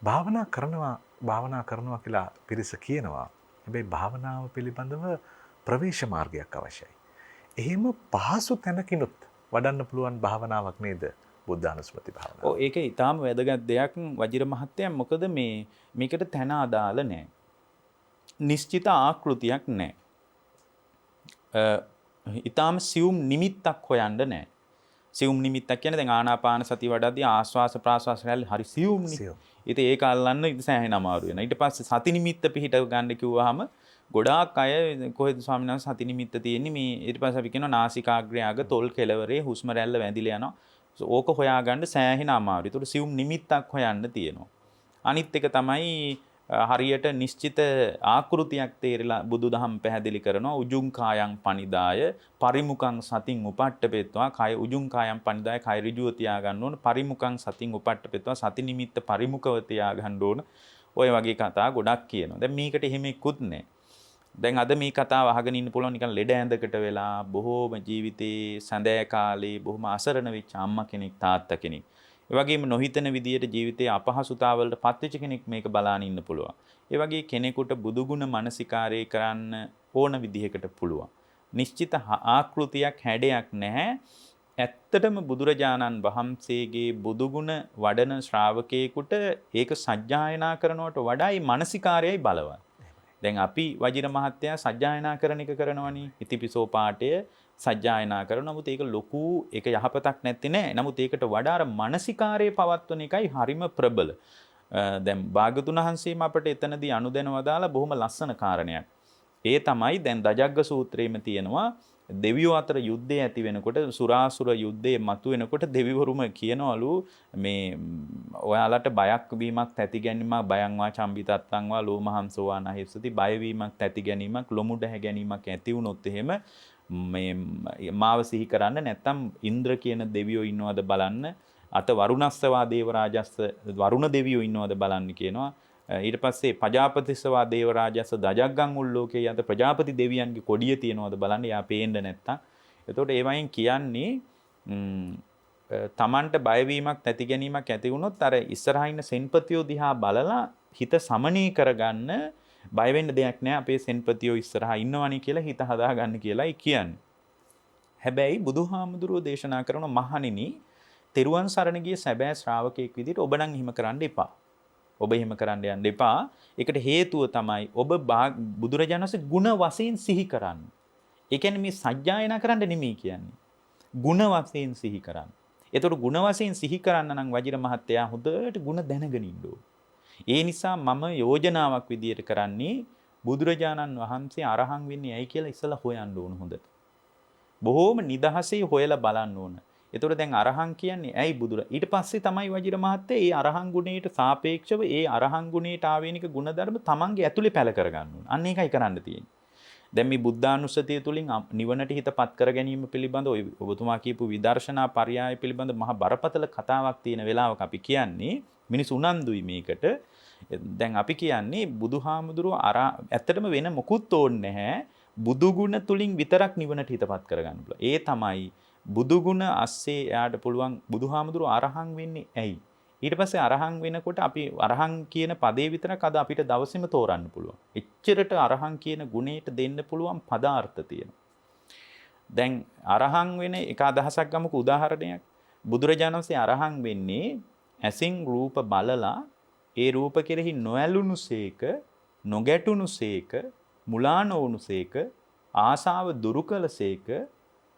භාවනා කරනවා කියලා පිරිස කියනවා. හැබැයි භාවනාව පිළිබඳව ප්‍රවේශ මාර්ගයක් අවශ්‍යයි. එහෙම පහසු තැනකිනුත් වඩන්න පුළුවන් භාවනාවක් නේද? බුද්ධානුස්මති භාවනාව. ඔව් ඒක ඊටාම වැදගත් දෙයක් වජිර මහත්තයා. මොකද මේකට තැන අදාළ නැහැ. නිශ්චිත ආකෘතියක් නැහැ. ඊටාම සියුම් නිමිත්තක් හොයන්න නැහැ. සියුම් නිමිත්තක් කියන්නේ දැන් ආනාපාන සතිය වඩද්දී ආස්වාස ප්‍රාස්වාස රැල්ල හරි සියුම්නේ. ඉතින් ඒක අල්ලන්න ඉතින් සෑහෙන අමාරු වෙනවා. ඊට පස්සේ සති නිමිත්ත පිහිට ගන්න කිව්වහම ගොඩාක් අය කොහෙද ස්වාමීන් වහන්සේ සති නිමිත්ත තියෙන්නේ මේ ඊට පස්සේ අපි කියනවා නාසිකාග්‍රය අග තොල් කෙළවරේ හුස්ම රැල්ල වැදිලා යනවා. ඕක හොයාගන්න සෑහෙන අමාරුයි. ඒතකොට සියුම් නිමිත්තක් හොයන්න තියෙනවා. අනිත් එක තමයි හරියට නිශ්චිත ආකෘතියක් තේරිලා බුදුදහම පැහැදිලි කරනවා. උජුං කායං පනිදාය පරිමුඛං සතින් උපට්ඨපෙත්වා කය උජුං කායං පනිදාය කය ඍජුව තියා ගන්න ඕන. පරිමුඛං සතින් උපට්ඨපෙත්වා සති නිමිත්ත පරිමුඛව තියා ගන්න ඕන. ඔය වගේ කතා ගොඩක් කියනවා. දැන් මේකට එහෙම ඉක්කුත් නැහැ. දැන් අද මේ කතාව අහගෙන ඉන්න පුළුවන් නිකන් ලෙඩ ඇඳකට වෙලා බොහෝම ජීවිතේ සැඳෑ කාලේ බොහොම අසරණ වෙච්ච අම්මා කෙනෙක් තාත්තා කෙනෙක්. ඒ වගේම නොහිතන විදියට ජීවිතේ අපහසුතාවලට පත්වෙච්ච කෙනෙක් මේක බලාගෙන ඉන්න පුළුවන්. ඒ වගේ කෙනෙකුට බුදුගුණ මනසිකාරය කරන්න ඕන විදිහකට පුළුවන්. නිශ්චිත ආකෘතියක් හැඩයක් නැහැ. ඇත්තටම බුදුරජාණන් වහන්සේගේ බුදුගුණ වඩන ශ්‍රාවකයෙකුට ඒක සජ්ජායනා කරනවට වඩා මේ මනසිකාරයයි බලවත්. දැන් අපි වජිර මහත්තයා සජ්ජායනා කරන එක කරනවනේ. ඉතිපිසෝ පාඨය සජ්ජායනා කරන නමුත් ඒක ලොකු ඒක යහපතක් නැති නෑ. නමුත් ඒකට වඩා අර මානසිකාරයේ පවත්වන එකයි හරිම ප්‍රබල. දැන් භාගතුන් වහන්සේම අපට එතනදී අනුදැනව දාලා බොහොම ලස්සන කාරණයක්. ඒ තමයි දැන් දජග්ග සූත්‍රයේම තියෙනවා දෙවියෝ අතර යුද්ධය ඇති වෙනකොට සුරාසුර යුද්ධයේ මතු වෙනකොට දෙවිවරුම කියනවලු මේ ඔයාලට බයක් වීමක් ඇති ගැනීමක් බයං වා චම්බිතත්තං වා ලෝමහංසෝ නහිස්සති බය වීමක් ඇති ගැනීමක් ලොමුඩ හැ ගැනීමක් ඇති වුණොත් එහෙම මේ මාව සිහි කරන්න නැත්තම් ඉන්ද්‍ර කියන දෙවියෝ ඉන්නවද බලන්න අත වරුණස්සවා දේවරාජස්ස වරුණ දෙවියෝ ඉන්නවද බලන්න කියනවා. ඊට පස්සේ පජාපතිස්සවා දේවරාජස්ස දජග්ගං උල්ලෝකේ යත ප්‍රජාපති දෙවියන්ගේ කොඩිය තියනවද බලන්න. යා පේන්න නැත්තම්. එතකොට ඒ වයින් කියන්නේ තමන්ට බයවීමක් නැති ගැනීමක් ඇති වුණොත් අර ඉස්සරහා ඉන්න සෙන්පතියෝ දිහා බලලා හිත සමනී කරගන්න බය වෙන්න දෙයක් නැහැ. අපේ සෙන්පතියෝ ඉස්සරහා ඉන්නවනේ කියලා හිත හදාගන්න කියලායි කියන්නේ. හැබැයි බුදුහාමුදුරුවෝ දේශනා කරන මහණෙනි තෙරුවන් සරණ ගිය සැබෑ ශ්‍රාවකයෙක් විදිහට ඔබ නම් එහෙම කරන්න එපා. ඔබ එහෙම කරන්න යන්න එපා. ඒකට හේතුව තමයි ඔබ බුදුරජාණන් වහන්සේ ගුණ වශයෙන් සිහි කරන්න. ඒ කියන්නේ මේ සජ්ජායනා කරන්න නෙමෙයි කියන්නේ. ගුණ වශයෙන් සිහි කරන්න. ඒතකොට ගුණ වශයෙන් සිහි කරන්න නම් වජිර මහත්තයා හොඳට ගුණ දැනගෙන ඉන්න ඕන. ඒ නිසා මම යෝජනාවක් විදියට කරන්නේ බුදුරජාණන් වහන්සේ අරහන් වෙන්නේ ඇයි කියලා ඉස්සලා හොයන්න ඕන හොඳට. බොහෝම නිදහසේ හොයලා බලන්න ඕන. එතකොට දැන් අරහන් කියන්නේ ඇයි ඊට පස්සේ තමයි වජිර මහත්තයා ඒ අරහන් ගුණයට සාපේක්ෂව ඒ අරහන් ගුණයට ආවේනික ගුණධර්ම තමන්ගේ ඇතුලේ පැල කරගන්න ඕන. අන්න ඒකයි කරන්න තියෙන්නේ. දැන් මේ බුද්ධානුස්සතිය තුලින් නිවනට හිතපත් කර ගැනීම පිළිබඳ ඔය ඔබතුමා කියපු විදර්ශනා පරයය පිළිබඳ මහ බරපතල කතාවක් තියෙන වෙලාවක අපි කියන්නේ මිනිස්සු උනන්දුයි මේකට. දැන් අපි කියන්නේ බුදුහාමුදුරුවෝ ඇත්තටම වෙන මොකුත් ඕනේ නැහැ. බුදු ගුණ තුලින් විතරක් නිවනට හිතපත් කරගන්න පුළුවන්. ඒ තමයි බුදු ගුණ අස්සේ එයාට පුළුවන් බුදුහාමුදුරුවෝ අරහන් වෙන්නේ ඇයි? ඊට පස්සේ අරහන් වෙනකොට අපි අරහන් කියන පදේ විතරක් අද අපිට දවසෙම තෝරන්න පුළුවන්. එච්චරට අරහන් කියන ගුණයට දෙන්න පුළුවන් පදාර්ථ තියෙනවා. දැන් අරහන් වෙන එක අදහසක් ගමුකෝ උදාහරණයක්. බුදුරජාණන් වහන්සේ අරහන් වෙන්නේ ඇසින් රූප බලලා ඒ රූප කෙරෙහි නොඇලුණුසේක, නොගැටුණුසේක, මුලා නොවුණුසේක, ආසාව දුරු කළසේක,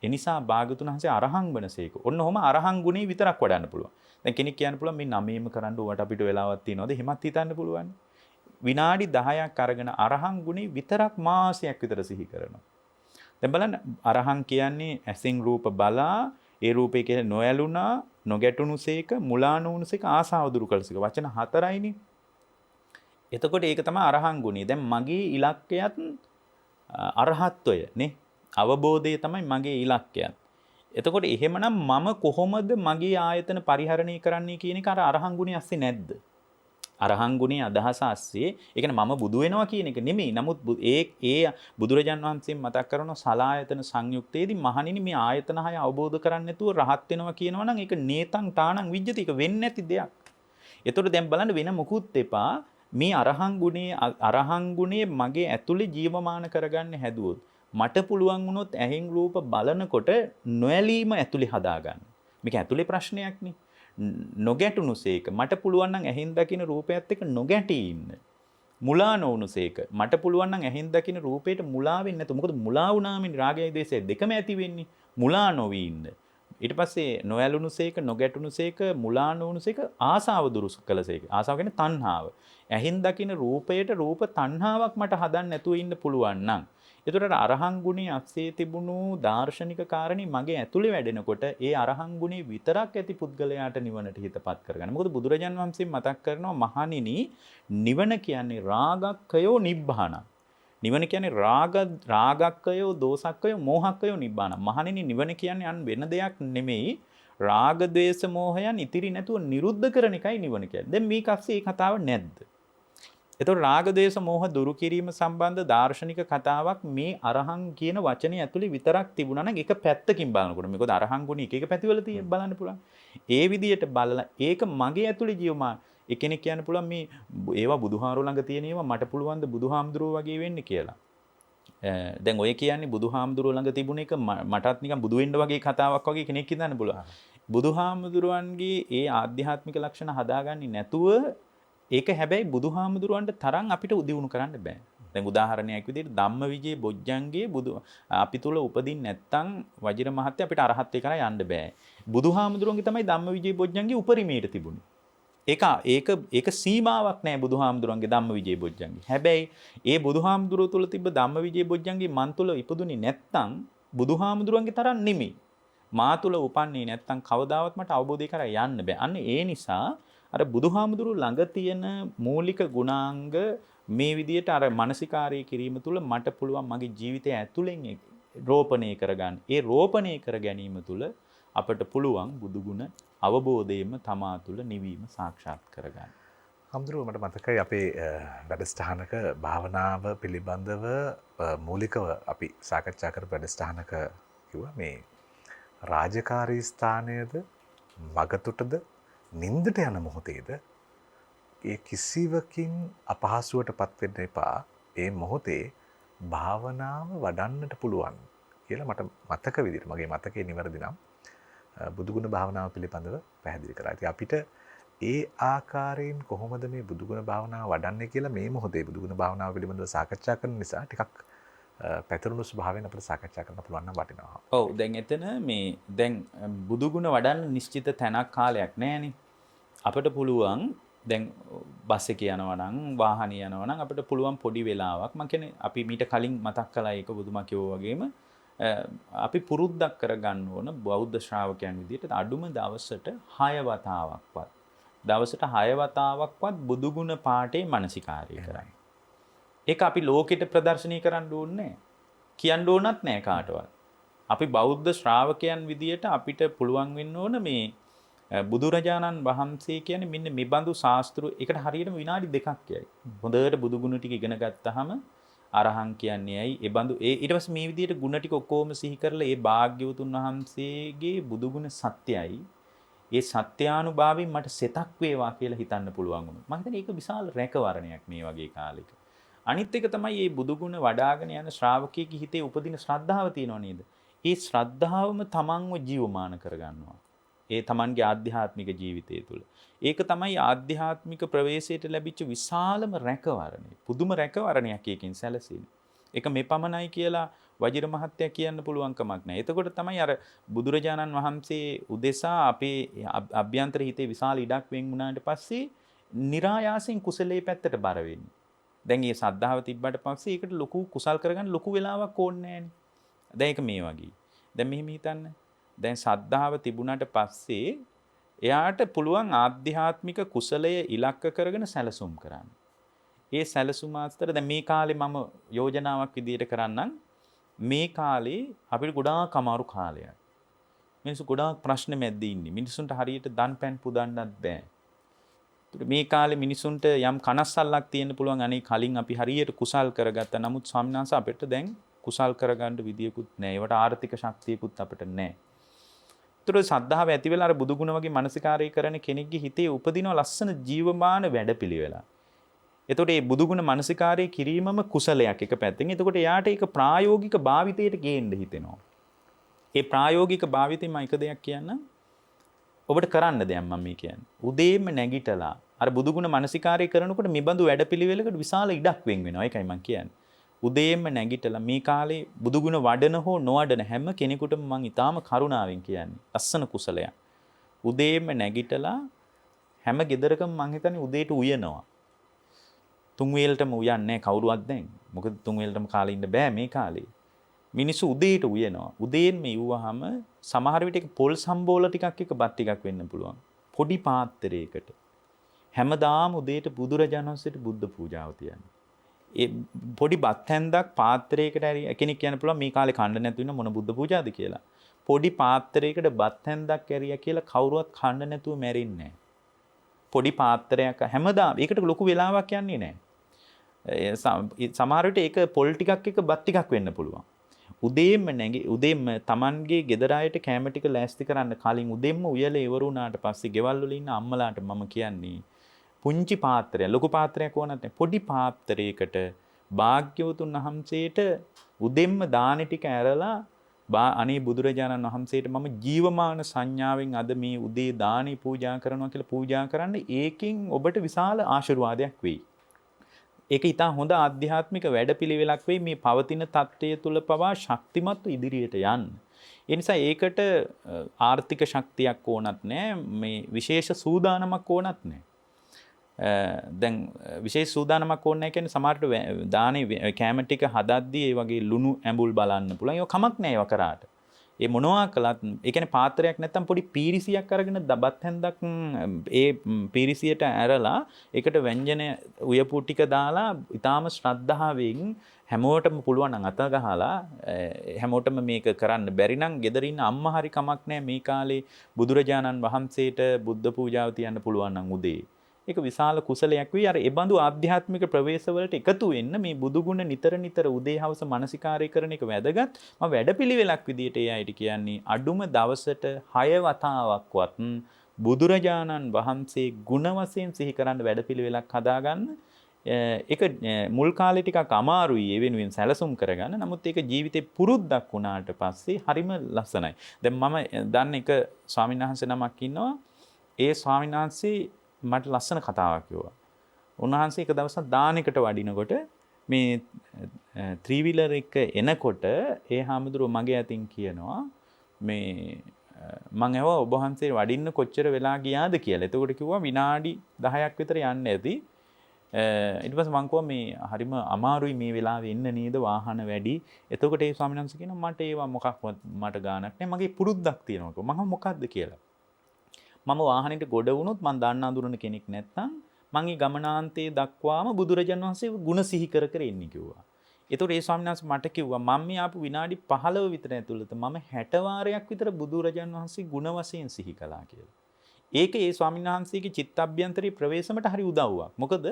එනිසා භාගතුන් වහන්සේ අරහන් වනසේක. ඔන්න ඔහම අරහන් ගුණේ විතරක් වඩන්න පුළුවන්. දැන් කෙනෙක් කියන්න පුළුවන් මේ නමේම කරන්න ඕවට අපිට වෙලාවක් තියනවද? එහෙමත් හිතන්න පුළුවන්. විනාඩි 10ක් අරගෙන අරහන් ගුණේ විතරක් මාසයක් විතර සිහි කරනවා. දැන් බලන්න අරහන් කියන්නේ ඇසින් රූප බලා ඒ රූපේ කියලා නොඇලුනා, නොගැටුණුසේක, මුලා නොවුණුසේක, ආසාව දුරු කළසේක. වචන 4යිනේ. එතකොට ඒක තමයි අරහන් ගුණය. දැන් මගේ ඉලක්කයත් අරහත්වය නේ. අවබෝධය තමයි මගේ ඉලක්කයත්. එතකොට එහෙමනම් මම කොහොමද මගේ ආයතන පරිහරණය කරන්නේ කියන එක අර අරහන් ගුණය ඇස්සේ නැද්ද? අරහන් ගුණේ අදහස ඇස්සේ ඒ කියන්නේ මම බුදු වෙනවා කියන එක නෙමෙයි. නමුත් ඒ බුදුරජාන් වහන්සේ මතක් කරන සලායතන සංයුක්තයේදී මහණෙනි මේ ආයතන හය අවබෝධ කරන්නේ නැතුව රහත් වෙනවා කියනවා නම් ඒක නේතං තාණං විජ්ජති. ඒක වෙන්නේ නැති දෙයක්. එතකොට දැන් බලන්න වෙන මොකුත් එපා. මේ අරහන් ගුණේ මගේ ඇතුලේ ජීවමාන කරගන්න හැදුවොත් මට පුළුවන් වුණොත් ඇහෙන් රූප බලනකොට නොඇලීම ඇතුලේ හදාගන්න. මේක ඇතුලේ ප්‍රශ්නයක් නේ. නොගැටුණුසේක මට පුළුවන් නම් ඇහෙන් දකින රූපයත් එක්ක නොගැටී ඉන්න. මුලා නොවුණුසේක මට පුළුවන් නම් ඇහෙන් දකින රූපයට මුලා වෙන්නේ නැතු. මොකද මුලා වුණාම රාගයයි ද්වේෂයයි දෙකම ඇති වෙන්නේ. මුලා නොවි ඉන්න. ඊට පස්සේ නොඇලුණුසේක නොගැටුණුසේක මුලා නොවුණුසේක ආසාව දුරු කළසේක. ආසාව කියන්නේ තණ්හාව. ඇහෙන් දකින රූපයට රූප තණ්හාවක් මට හදන්න නැතුව ඉන්න පුළුවන් නම් එතකොට අරහන් ගුණේ අස්සේ තිබුණු දාර්ශනික කාරණේ මගේ ඇතුලේ වැඩෙනකොට ඒ අරහන් ගුණේ විතරක් ඇති පුද්ගලයාට නිවනට හිතපත් කරගන්න. මොකද බුදුරජාන් වහන්සේ මතක් කරනවා මහණෙනි නිවන කියන්නේ රාගක්කයෝ නිබ්බාන. නිවන කියන්නේ රාගක්කයෝ දෝසක්කයෝ මෝහක්කයෝ නිබ්බාන. මහණෙනි නිවන කියන්නේ අන් වෙන දෙයක් නෙමෙයි. රාග ద్వේෂ මෝහයන් ඉතිරි නැතුව නිරුද්ධ කරන එකයි නිවන කියන්නේ. දැන් මේක අස්සේ මේ කතාව නැද්ද? එතකොට රාග දේශ මොහ දුරු කිරීම සම්බන්ධ දාර්ශනික කතාවක් මේ අරහන් කියන වචනේ ඇතුලේ විතරක් තිබුණා නම් එක පැත්තකින් බලනකොට මේකද අරහන් ගුණ එක පැතිවල තියෙන බලන්න පුළුවන්. ඒ විදිහට බලලා ඒක මගේ ඇතුලේ ජීවමාන එක්කෙනෙක් කියන්න පුළුවන් මේ ඒවා බුදුහාමුදුරුවෝ ළඟ තියෙන ඒවා මට පුළුවන් ද බුදුහාමුදුරුවෝ වගේ වෙන්න කියලා. දැන් ඔය කියන්නේ බුදුහාමුදුරුවෝ ළඟ තිබුණ එක මටත් නිකන් බුදු වෙන්න වගේ කතාවක් වගේ කෙනෙක් හිතන්න පුළුවන්. බුදුහාමුදුරුවන්ගේ ඒ ආධ්‍යාත්මික ලක්ෂණ හදාගන්නේ නැතුව ඒක හැබැයි බුදුහාමුදුරුවන්ට තරම් අපිට උදිවුණු කරන්න බෑ. දැන් උදාහරණයක් විදිහට ධම්මවිජේ බොජ්ජංගේ අපි තුල උපදින්න නැත්තම් වජිර මහත්තයා අපිට අරහත් කරා යන්න බෑ. බුදුහාමුදුරුවන්ගේ තමයි ධම්මවිජේ බොජ්ජංගේ උපරිමයට තිබුණේ. ඒක සීමාවක් නෑ බුදුහාමුදුරන්ගේ ධම්මවිජේ බොජ්ජංගේ. හැබැයි ඒ බුදුහාමුදුරුවෝ තුල තිබ්බ ධම්මවිජේ බොජ්ජංගේ මන් තුල ඉපදුනේ නැත්තම් බුදුහාමුදුරන්ගේ තරම් නෙමෙයි. මා තුල උපන්නේ නැත්තම් කවදාවත් මට අවබෝධය කරා යන්න බෑ. අන්න ඒ නිසා අර බුදුහාමුදුරුවෝ ළඟ තියෙන මූලික ගුණාංග මේ විදියට අර මානසිකාරය කිරීම තුල මට පුළුවන් මගේ ජීවිතය ඇතුලෙන් රෝපණය කරගන්න. ඒ රෝපණය කර ගැනීම තුල අපට පුළුවන් බුදුගුණ අවබෝධයෙන්ම තමා තුළ නිවීම සාක්ෂාත් කරගන්න. හම්දුරුව මට මතකයි අපේ වැඩස්ථානක භාවනාව පිළිබඳව මූලිකව අපි සාකච්ඡා කරපු වැඩස්ථානක කිව්වා මේ රාජකාරී ස්ථානයේද මගතුටද නින්දට යන මොහොතේද ඒ කිසිවකින් අපහසුවටපත් වෙන්න එපා. ඒ මොහොතේ භාවනාව වඩන්නට පුළුවන් කියලා මට මතක විදිහට මගේ මතකේ නිවැරදි නම් බුදුගුණ භාවනාව පිළිබඳව පැහැදිලි කරා. ඉතින් අපිට ඒ ආකාරයෙන් කොහොමද මේ බුදුගුණ භාවනාව වඩන්නේ කියලා මේ මොහොතේ බුදුගුණ භාවනාව පිළිබඳව සාකච්ඡා කරන නිසා ටිකක් පැතිරුණු ස්වභාවයෙන් අපිට සාකච්ඡා කරන්න පුළුවන් නම් වටිනවා. ඔව් දැන් එතන දැන් බුදුගුණ වඩන්න නිශ්චිත තැනක් කාලයක් නැහැනේ. අපිට පුළුවන් දැන් බස් එකේ යනවා නම් වාහනේ යනවා නම් අපිට පුළුවන් පොඩි වෙලාවක් මම කියන්නේ අපි මීට කලින් මතක් කළා ඒක බුදුමා කිව්වා වගේම අපි පුරුද්දක් කරගන්න ඕන බෞද්ධ ශ්‍රාවකයන් විදිහට අඩුම දවසට 6 වතාවක්වත් දවසට 6 වතාවක්වත් බුදුගුණ පාඨේ මානසිකාරය කරන්න. ඒක අපි ලෝකෙට ප්‍රදර්ශනය කරන්න ඕනේ කියන්න ඕනත් නෑ කාටවත්. අපි බෞද්ධ ශ්‍රාවකයන් විදිහට අපිට පුළුවන් වෙන්න ඕන මේ බුදුරජාණන් වහන්සේ කියන්නේ මෙන්න මේ බඳු ශාස්ත්‍රු එකට හරියටම විනාඩි 2ක් යයි. හොඳට බුදුගුණ ටික ඉගෙන ගත්තාම අරහං කියන්නේ ඇයි? ඒ බඳු ඊට පස්සේ මේ විදිහට ගුණ ටික ඔක්කොම සිහි කරලා ඒ භාග්‍යවතුන් වහන්සේගේ බුදුගුණ සත්‍යයි. ඒ සත්‍යානුභාවයෙන් මට සෙතක් වේවා කියලා හිතන්න පුළුවන් වුණා. මම හිතන්නේ ඒක විශාල රැකවරණයක් මේ වගේ කාලෙක. අනිත් එක තමයි මේ බුදුගුණ වඩාගෙන යන ශ්‍රාවකයෙකුගේ හිතේ උපදින ශ්‍රද්ධාව තියෙනව නේද? ඒ ශ්‍රද්ධාවම තමන්ව ජීවමාන කරගන්නවා. ඒ තමන්ගේ ආධ්‍යාත්මික ජීවිතය තුළ. ඒක තමයි ආධ්‍යාත්මික ප්‍රවේශයට ලැබිච්ච විශාලම රැකවරණය. පුදුම රැකවරණයක් එකකින් සැලසෙන්නේ. ඒක මේ පමණයි කියලා වජිර මහත්තයා කියන්න පුළුවන් කමක් නැහැ. එතකොට තමයි අර බුදුරජාණන් වහන්සේ උදෙසා අපේ අභ්‍යන්තර හිතේ විශාල ඉඩක් වෙන් වුණාට පස්සේ નિરાයාසයෙන් කුසලයේ පැත්තට බර වෙන්නේ. දැන් මේ සද්ධාව තිබ්බට පස්සේ ඒකට ලොකු කුසල් කරගන්න ලොකු වෙලාවක් ඕනේ නැහැ. දැන් ඒක මේ වගේ. දැන් මෙහෙම හිතන්න. දැන් සද්ධාව තිබුණාට පස්සේ එයාට පුළුවන් ආධ්‍යාත්මික කුසලය ඉලක්ක කරගෙන සැලසුම් කරන්න. ඒ සැලසුම අතර දැන් මේ කාලේ මම යෝජනාවක් විදියට කරන්නම්. මේ කාලේ අපිට ගොඩාක් අමාරු කාලයක්. මිනිස්සු ගොඩාක් ප්‍රශ්න මැද්දේ ඉන්නේ. මිනිස්සුන්ට හරියට දන් පැන් පුදන්නත් බෑ. මේ කාලේ මිනිස්සුන්ට යම් කනස්සල්ලක් තියෙන්න පුළුවන්. අනේ කලින් අපි හරියට කුසල් කරගත්තා. නමුත් ස්වාමීන් වහන්සේ අපිට දැන් කුසල් කරගන්න විදියකුත් නැහැ. ඒවට ආර්ථික ශක්තියකුත් අපිට නැහැ. ඒතර සද්ධාව ඇති වෙලා අර බුදුගුණ වගේ මානසිකාරය කරන කෙනෙක්ගේ හිතේ උපදින ලස්සන ජීවමාන වැඩපිළිවෙල. එතකොට මේ බුදුගුණ මානසිකාරය කිරීමම කුසලයක් එක පැත්තෙන්. එතකොට යාට ඒක ප්‍රායෝගික භාවිතයට ගේන්න හිතෙනවා. ඒ ප්‍රායෝගික භාවිතේ මම එක දෙයක් කියන්නම්. ඔබට කරන්න දෙයක් මම මේ කියන්නේ. උදේම නැගිටලා අර බුදුගුණ මානසිකාරය කරනකොට මෙබඳු වැඩපිළිවෙලකට විශාල ඉඩක් වෙන් වෙනවා. ඒකයි මම කියන්නේ. උදේම නැගිටලා මේ කාලේ බුදුගුණ වඩන හෝ නොවඩන හැම කෙනෙකුටම මම ඊටාම කරුණාවෙන් කියන්නේ. ලස්සන කුසලයක්. උදේම නැගිටලා හැම ගෙදරකම මම හිතන්නේ උදේට උයනවා. තුන් වේලටම උයන්නේ කවුරුවත් දැන්. මොකද තුන් වේලටම කාලේ ඉන්න බෑ මේ කාලේ. මිනිස්සු උදේට උයනවා. උදේන් මේ යුවහම සමහර විට ඒක පොල් සම්බෝල ටිකක් එක බත් ටිකක් වෙන්න පුළුවන්. පොඩි පාත්‍රයකට. හැමදාම උදේට බුදුරජාණන් වහන්සේට බුද්ධ පූජාව තියන්නේ. ඒ පොඩි බත් හැන්දක් පාත්‍රයකට හරි කෙනෙක් කියන්න පුළුවන් මේ කාලේ කන්න නැතු වෙන මොන බුද්ධ පූජාද කියලා. පොඩි පාත්‍රයකට බත් හැන්දක් ඇරියා කියලා කවුරුවත් කන්න නැතුව මැරෙන්නේ නැහැ. පොඩි පාත්‍රයක් හැමදාම ඒකට ලොකු වෙලාවක් යන්නේ නැහැ. සමහර විට ඒක පොල් ටිකක් එක බත් ටිකක් වෙන්න පුළුවන්. උදේම Tamanගේ ගෙදර අයට කැම ටික ලෑස්ති කරන්න කලින් උදෙන්ම උයලා ඉවර වුණාට පස්සේ ගෙවල් වල ඉන්න අම්මලාට මම කියන්නේ පුංචි පාත්‍රයක් ලොකු පාත්‍රයක් ඕනත් නැහැ පොඩි පාත්‍රයකට භාග්‍යවතුන් වහන්සේට උදෙන්ම දාන ටික ඇරලා අනේ බුදුරජාණන් වහන්සේට මම ජීවමාන සංඥාවෙන් අද මේ උදේ දානි පූජා කරනවා කියලා පූජා කරන්න ඒකෙන් ඔබට විශාල ආශිර්වාදයක් වෙයි. ඒක ඊට හොඳ ආධ්‍යාත්මික වැඩපිළිවෙලක් වෙයි මේ පවතින தත්ත්වය තුල පවා ශක්තිමත්ව ඉදිරියට යන්න. ඒ නිසා ඒකට ආර්ථික ශක්තියක් ඕනත් නැහැ, මේ විශේෂ සූදානමක් ඕනත් නැහැ. දැන් විශේෂ සූදානමක් ඕනේ නැහැ කියන්නේ සමහරට දානේ කැම ටික හදද්දී ඒ වගේ ලුණු ඇඹුල් බලන්න පුළුවන්. ඒක කමක් නැහැ ඒව කරාට. ඒ මොනවා කළත් ඒ කියන්නේ පාත්‍රයක් නැත්තම් පොඩි පීරිසියක් අරගෙන දබත් හැන්දක් ඒ පීරිසියට ඇරලා ඒකට ව්‍යංජන උයපු ටික දාලා ඊටාම ශ්‍රද්ධාවෙන් හැමෝටම පුළුවන් නම් අත ගහලා හැමෝටම මේක කරන්න බැරි නම් ගෙදර ඉන්න අම්මා හරි කමක් නැහැ මේ කාලේ බුදුරජාණන් වහන්සේට බුද්ධ පූජාව තියන්න පුළුවන් නම් උදේ. ඒක විශාල කුසලයක් වෙයි. අර ඒ බඳු ආධ්‍යාත්මික ප්‍රවේශවලට එකතු වෙන්න මේ බුදු ගුණ නිතර නිතර උදේ හවස මානසිකාරය කරන එක වැදගත්. මම වැඩපිළිවෙලක් විදියට ඒ අයිට කියන්නේ අඩුම දවසට 6 වතාවක්වත් බුදුරජාණන් වහන්සේ ගුණ වශයෙන් සිහි කරන්න වැඩපිළිවෙලක් හදාගන්න. ඒක මුල් කාලේ ටිකක් අමාරුයි ඒ වෙනුවෙන් සැලසුම් කරගන්න. නමුත් ඒක ජීවිතේ පුරුද්දක් වුණාට පස්සේ හරිම ලස්සනයි. දැන් මම දන්න එක ස්වාමීන් වහන්සේ නමක් ඉන්නවා. ඒ ස්වාමීන් වහන්සේ මට ලස්සන කතාවක් කිව්වා. උන්වහන්සේ එක දවසක් දානෙකට වඩිනකොට මේ ත්‍රිවිලර් එක එනකොට ඒ හාමුදුරුවෝ මගේ අතින් කියනවා මේ මං ඇහුවා ඔබ වහන්සේ වඩින්න කොච්චර වෙලා ගියාද කියලා. එතකොට කිව්වා විනාඩි 10ක් විතර යන්න ඇති. ඊට පස්සේ මං කිව්වා මේ හරිම අමාරුයි මේ වෙලාවේ එන්න නේද වාහන වැඩි. එතකොට ඒ ස්වාමීන් වහන්සේ කියනවා මට ඒවා මොකක්වත් මට ගානක් නැහැ. මගේ පුරුද්දක් තියෙනවා කිව්වා. මම මොකද්ද කියලා. මම වාහනේට ගොඩ වුණොත් මං දන්න අඳුරන කෙනෙක් නැත්නම් මං ඒ ගමනාන්තයේ දක්වාම බුදුරජාණන් වහන්සේ ගුණ සිහි කර කර ඉන්නේ කිව්වා. ඒතකොට ඒ ස්වාමීන් වහන්සේ මට කිව්වා මම මේ ආපු විනාඩි 15 විතර ඇතුළත මම 60 වාරයක් විතර බුදුරජාණන් වහන්සේ ගුණ වශයෙන් සිහි කළා කියලා. ඒක ඒ ස්වාමීන් වහන්සේගේ චිත්තඅභ්‍යන්තරී ප්‍රවේශමට හරි උදව්වක්. මොකද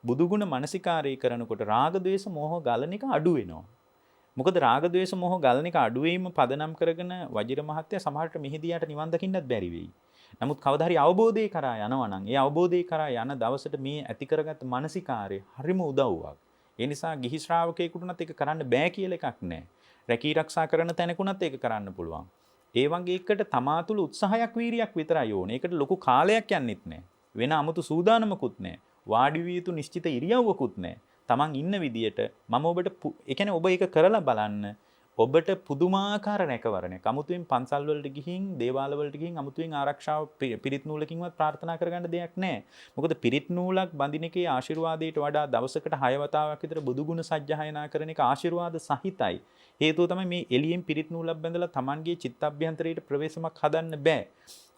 බුදු ගුණ මනසිකාරය කරනකොට රාග ద్వේෂ මෝහ ගලන එක අඩු වෙනවා. මොකද රාග ద్వේෂ මෝහ ගලන එක අඩු වීම පදනම් කරගෙන වජිර මහත්තයා සමහරට මෙහිදියාට නිවන් දකින්නත් බැරි වෙයි. නමුත් කවදා හරි අවබෝධය කරා යනවා නම් ඒ අවබෝධය කරා යන දවසට මේ ඇති කරගත්ත මානසිකාරය හරිම උදව්වක්. ඒ නිසා ගිහි ශ්‍රාවකයෙකුටුනත් ඒක කරන්න බෑ කියලා එකක් නැහැ. රැකී ආරක්ෂා කරන තැනකුණත් ඒක කරන්න පුළුවන්. ඒ වගේ එකට තමා තුළ උත්සාහයක් වීරියක් විතරයි ඕනේ. ඒකට ලොකු කාලයක් යන්නෙත් නැහැ. වෙන 아무තු සූදානමකුත් නැහැ. වාඩි විය යුතු නිශ්චිත ඉරියව්වකුත් නැහැ. තමන් ඉන්න විදියට මම ඔබට ඒ කියන්නේ ඔබ ඒක කරලා බලන්න. ඔබට පුදුමාකාර රැකවරණයක්. අමුතුවෙන් පන්සල් වලට ගිහින්, දේවාල වලට ගිහින් අමුතුවෙන් ආරක්ෂාව පිරිත් නූලකින්වත් ප්‍රාර්ථනා කරගන්න දෙයක් නැහැ. මොකද පිරිත් නූලක් බඳින එකේ ආශිර්වාදයට වඩා දවසකට 6 වතාවක් විතර බුදු ගුණ සජ්ජායනා කරන එක ආශිර්වාද සහිතයි. හේතුව තමයි මේ එළියෙන් පිරිත් නූලක් බැඳලා Tamanගේ චිත්තඅභ්‍යන්තරයට ප්‍රවේශමක් හදන්න බෑ.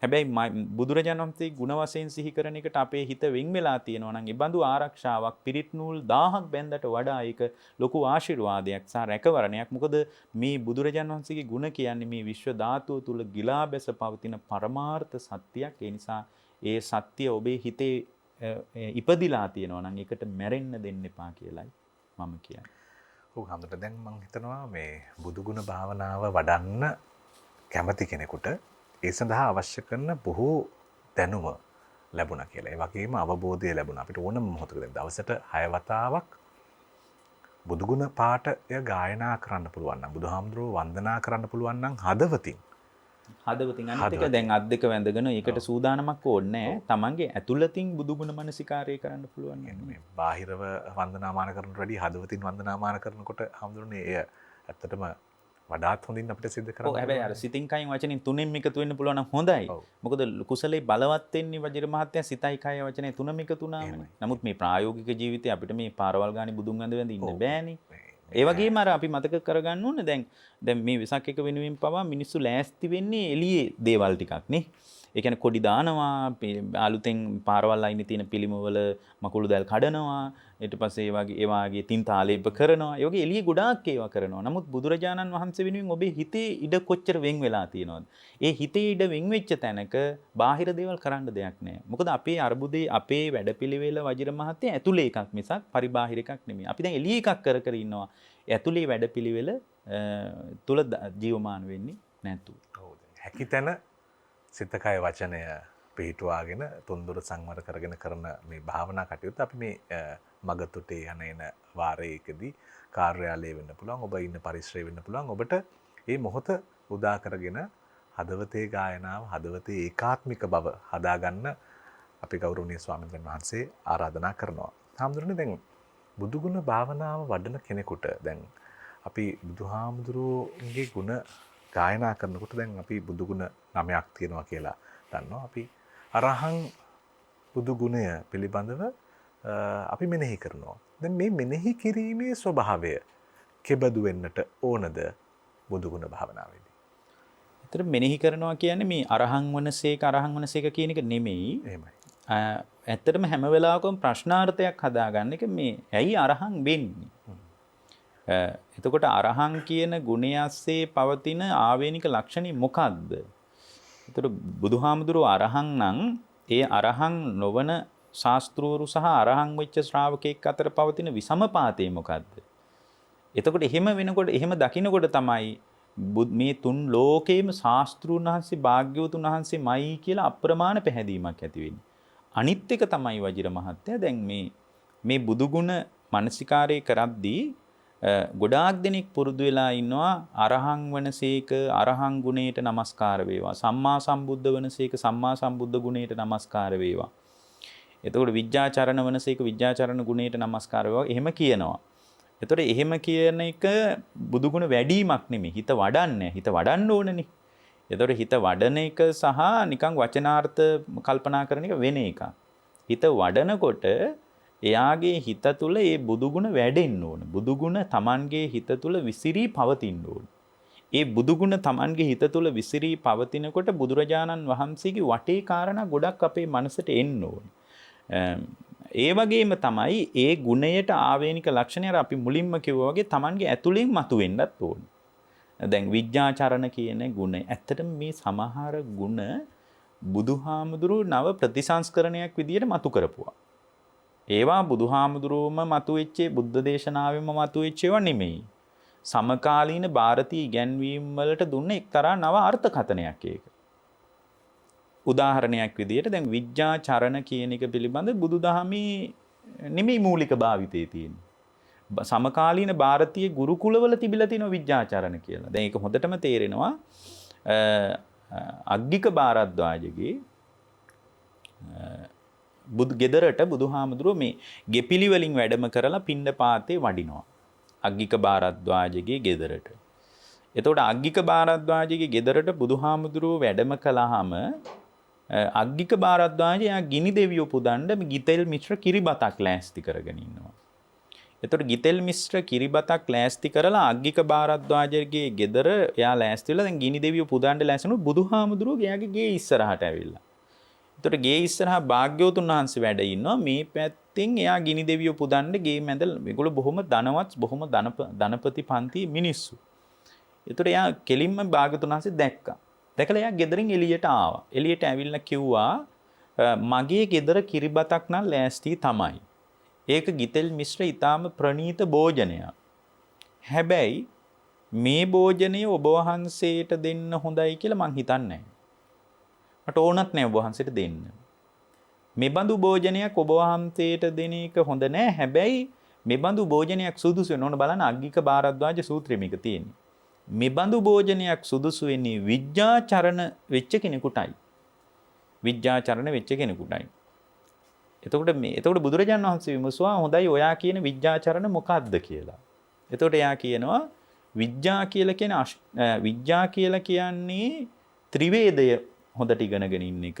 හැබැයි බුදුරජාණන් වහන්සේ ගුණ වශයෙන් සිහි කරන එකට අපේ හිත වෙන් වෙලා තියෙනවා නම් ඒ බඳු ආරක්ෂාවක් පිරිත් නූල් 1000ක් බැඳලා වඩා ඒක ලොකු ආශිර්වාදයක් සහ රැකවරණයක්. මොකද මේ බුදුරජාණන් වහන්සේගේ ගුණ කියන්නේ මේ විශ්ව ධාතුව තුල ගිලා බැස පවතින පරමාර්ථ සත්‍යයක්. ඒ නිසා ඒ සත්‍ය ඔබේ හිතේ ඉපදිලා තියෙනවා නම් ඒකට මැරෙන්න දෙන්න එපා කියලයි මම කියන්නේ. ඔව් හැමෝටම දැන් මම හිතනවා මේ බුදුගුණ භාවනාව වඩන්න කැමති කෙනෙකුට ඒ සඳහා අවශ්‍ය කරන බොහෝ දැනුම ලැබුණා කියලා. ඒ වගේම අවබෝධය ලැබුණා. අපිට ඕනම මොහොතක දැන් දවසට 6 වතාවක් බුදුගුණ පාඨය ගායනා කරන්න පුළුවන් නම් බුදුහාමුදුරුවෝ වන්දනා කරන්න පුළුවන් නම් හදවතින් අනිත් එක දැන් අත් දෙක වැඳගෙන ඒකට සූදානමක් ඕනේ නැහැ. Tamange ඇතුළතින් බුදුගුණ මනසිකාරය කරන්න පුළුවන්. මේ බාහිරව වන්දනාමාන කරනට වැඩිය හදවතින් වන්දනාමාන කරනකොට හඳුනන්නේ එය ඇත්තටම වඩාත් හොඳින් අපිට සිද්ධ කරන්න. ඔව් හැබැයි අර සිතින් කයින් වචනෙන් තුනෙන් එකතු වෙන්න පුළුවන් නම් හොඳයි. මොකද කුසලේ බලවත් වෙන්නේ වජිර මහත්තයා සිතයි කය වචනේ තුනම එකතු වුණාමනේ. නමුත් මේ ප්‍රායෝගික ජීවිතේ අපිට මේ පාරවල් ගානේ බුදුන් වැඳ ඉන්න බෑනේ. ඒ වගේම අර අපි මතක කරගන්න ඕනේ දැන් මේ වෙසක් එක වෙනුවෙන් පවා මිනිස්සු ලෑස්ති වෙන්නේ එළියේ දේවල් ටිකක් නේ. ඒ කියන්නේ කොඩි දානවා, අලුතෙන් පාරවල් අයිනේ තියෙන පිළිමවල මකුළු දැල් කඩනවා, ඊට පස්සේ ඒ වාගේ තින්තාලේප කරනවා. ඒ වගේ එළියේ ගොඩාක් ඒවා කරනවා. නමුත් බුදුරජාණන් වහන්සේ වෙනුවෙන් ඔබේ හිතේ ඉඩ කොච්චර වෙන් වෙලා තියෙනවද? ඒ හිතේ ඉඩ වෙන් වෙච්ච තැනක බාහිර දේවල් කරන්න දෙයක් නැහැ. මොකද අපේ අර්බුදේ අපේ වැඩපිළිවෙල වජිර මහත්තයා ඇතුලේ එකක් මිසක් පරිබාහිර එකක් නෙමෙයි. අපි දැන් එළියේ එකක් කර කර ඉන්නවා. ඇතුලේ වැඩපිළිවෙල තුල ජීවමාන වෙන්නේ නැතුව. ඔව් දැන් හැකිතැන සිතකය වචනය පිහිටුවාගෙන තුන්දොර සංවර කරගෙන කරන මේ භාවනා කටයුත්ත අපි මේ මගතොටේ යන එන වාරයකදී කාර්යාලයේ වෙන්න පුළුවන්, ඔබ ඉන්න පරිශ්‍රයේ වෙන්න පුළුවන්. ඔබට මේ මොහොත උදා කරගෙන හදවතේ ගායනාව, හදවතේ ඒකාත්මික බව හදාගන්න අපි ගෞරවනීය ස්වාමීන් වහන්සේ ආරාධනා කරනවා. හාමුදුරනේ දැන් බුදුගුණ භාවනාව වඩන කෙනෙකුට දැන් අපි බුදුහාමුදුරුවන්ගේ ගුණ ගායනා කරනකොට දැන් අපි බුදුගුණ 9ක් තියෙනවා කියලා දන්නවා. අපි අරහං බුදු ගුණය පිළිබඳව අපි මෙනෙහි කරනවා. දැන් මේ මෙනෙහි කිරීමේ ස්වභාවය කෙබඳු වෙන්නට ඕනද බුදු ගුණ භාවනාවේදී? ඒතර මෙනෙහි කරනවා කියන්නේ මේ අරහං වනසේක කියන එක නෙමෙයි. එහෙමයි. ඇත්තටම හැම වෙලාවකම ප්‍රශ්නාර්ථයක් හදාගන්න එක මේ ඇයි අරහං වෙන්නේ? එතකොට අරහං කියන ගුණය ඇස්සේ පවතින ආවේනික ලක්ෂණي මොකක්ද? එතකොට බුදුහාමුදුරුවෝ අරහං නම් ඒ අරහං නොවන ශාස්ත්‍රූරු සහ අරහං වෙච්ච ශ්‍රාවකෙක් අතර පවතින විසමපාතේ මොකද්ද? එතකොට එහෙම වෙනකොට එහෙම දකින්නකොට තමයි මේ තුන් ලෝකේම ශාස්ත්‍රූන් වහන්සේ භාග්‍යවතුන් වහන්සේමයි කියලා අප්‍රමාණ පැහැදීමක් ඇති වෙන්නේ. අනිත් එක තමයි වජිර මහත්තයා දැන් මේ බුදුගුණ මානසිකාරය කරද්දී ගොඩාක් දෙනෙක් පුරුදු වෙලා ඉන්නවා අරහං වනසේක අරහං ගුණයට নমස්කාර වේවා, සම්මා සම්බුද්ධ වනසේක සම්මා සම්බුද්ධ ගුණයට নমස්කාර වේවා. එතකොට විජ්ජාචරණ වනසේක විජ්ජාචරණ ගුණයට নমස්කාර වේවා එහෙම කියනවා. එතකොට එහෙම කියන එක බුදුගුණ වැඩිමක් නෙමෙයි, හිත වඩන්නේ. හිත වඩන්න ඕනනේ. එතකොට හිත වඩන එක සහ නිකන් වචනාර්ථ කල්පනා කරන එක වෙන එකක්. හිත වඩනකොට එයාගේ හිත තුළ ඒ බුදුගුණ වැඩෙන්න ඕන. බුදුගුණ Tamanගේ හිත තුළ විසිරී පවතින්න ඕන. ඒ බුදුගුණ Tamanගේ හිත තුළ විසිරී පවතිනකොට බුදුරජාණන් වහන්සේගේ වටේ කාරණා ගොඩක් අපේ මනසට එන්න ඕන. ඒ වගේම තමයි ඒ ගුණයට ආවේනික ලක්ෂණය අර අපි මුලින්ම කිව්වා වගේ Tamanගේ ඇතුලෙන් මතුවෙන්නත් ඕන. දැන් විජ්ජාචරණ කියන ගුණය ඇත්තටම මේ සමහර ගුණ බුදුහාමුදුරු නව ප්‍රතිසංස්කරණයක් විදියට මතු කරපුවා. ඒවා බුදුහාමුදුරුවම මතුවෙච්ච බුද්ධ දේශනාවෙම මතුවෙච්ච ඒවා නෙමෙයි. සමකාලීන ಭಾರತೀಯ ඉගැන්වීම් වලට දුන්න එක්තරා නව අර්ථකථනයක් ඒක. උදාහරණයක් විදියට දැන් විජ්ජාචරණ කියන එක පිළිබඳ බුදුදහමේ නෙමෙයි මූලික භාවිතේ තියෙන්නේ. සමකාලීන ಭಾರತೀಯ ගුරුකුලවල තිබිලා තියෙන විජ්ජාචරණ කියලා. දැන් ඒක හොඳටම තේරෙනවා අග්ගික භාරද්වාජගේ ගෙදරට බුදුහාමුදුරුවෝ මේ ගෙපිලි වලින් වැඩම කරලා පිණ්ඩපාතේ වඩිනවා. අග්ගික භාරද්වාජගේ ගෙදරට. එතකොට අග්ගික භාරද්වාජගේ ගෙදරට බුදුහාමුදුරුවෝ වැඩම කළාම අග්ගික භාරද්වාජය ගිනි දෙවියෝ පුදන්න ගිතෙල් මිශ්‍ර කිරිබතක් ලෑස්ති කරගෙන ඉන්නවා. එතකොට ගිතෙල් මිශ්‍ර කිරිබතක් ලෑස්ති කරලා අග්ගික භාරද්වාජගේ ගෙදර එයා ලෑස්ති වෙලා දැන් ගිනි දෙවියෝ පුදන්න ලෑස්තිනු බුදුහාමුදුරුවෝ එයාගේ ගේ ඉස්සරහට ඇවිල්ලා. එතකොට ගේ ඉස්සරහා භාග්‍යවතුන් වහන්සේ වැඩ ඉන්නවා. මේ පැත්තෙන් එයා ගිනි දෙවියෝ පුදන්න ගේ මැද මේගොල්ලෝ බොහොම ධනවත් බොහොම ධනපති පන්ති මිනිස්සු. එතකොට එයා කෙලින්ම භාග්‍යවතුන් වහන්සේ දැක්කා. දැකලා එයා ගෙදරින් එළියට ආවා. එළියට ඇවිල්ලා කිව්වා මගේ ගෙදර කිරිබතක් නම් ලෑස්ති තමයි. ඒක ගිතෙල් මිශ්‍ර ඊටාම ප්‍රණීත භෝජනයක්. හැබැයි මේ භෝජනය ඔබ වහන්සේට දෙන්න හොඳයි කියලා මං හිතන්නේ නැහැ. මට ඕනත් නෑ ඔබ වහන්සේට දෙන්න. මේ බඳු භෝජනයක් ඔබ වහන්සේට දෙන එක හොඳ නෑ. හැබැයි මේ බඳු භෝජනයක් සුදුසු වෙන ඕන බලන්න අග්ගික භාරද්වාජ සූත්‍රෙ මේක තියෙන්නේ. මේ බඳු භෝජනයක් සුදුසු වෙන්නේ විජ්ජාචරණ වෙච්ච කෙනෙකුටයි. විජ්ජාචරණ වෙච්ච කෙනෙකුටයි. එතකොට බුදුරජාණන් වහන්සේ විමසුවා හොඳයි ඔයා කියන විජ්ජාචරණ මොකක්ද කියලා. එතකොට එයා කියනවා විජ්ජා කියලා කියන්නේ ත්‍රිවේදය හොඳට ඉගෙනගෙන ඉන්න එක.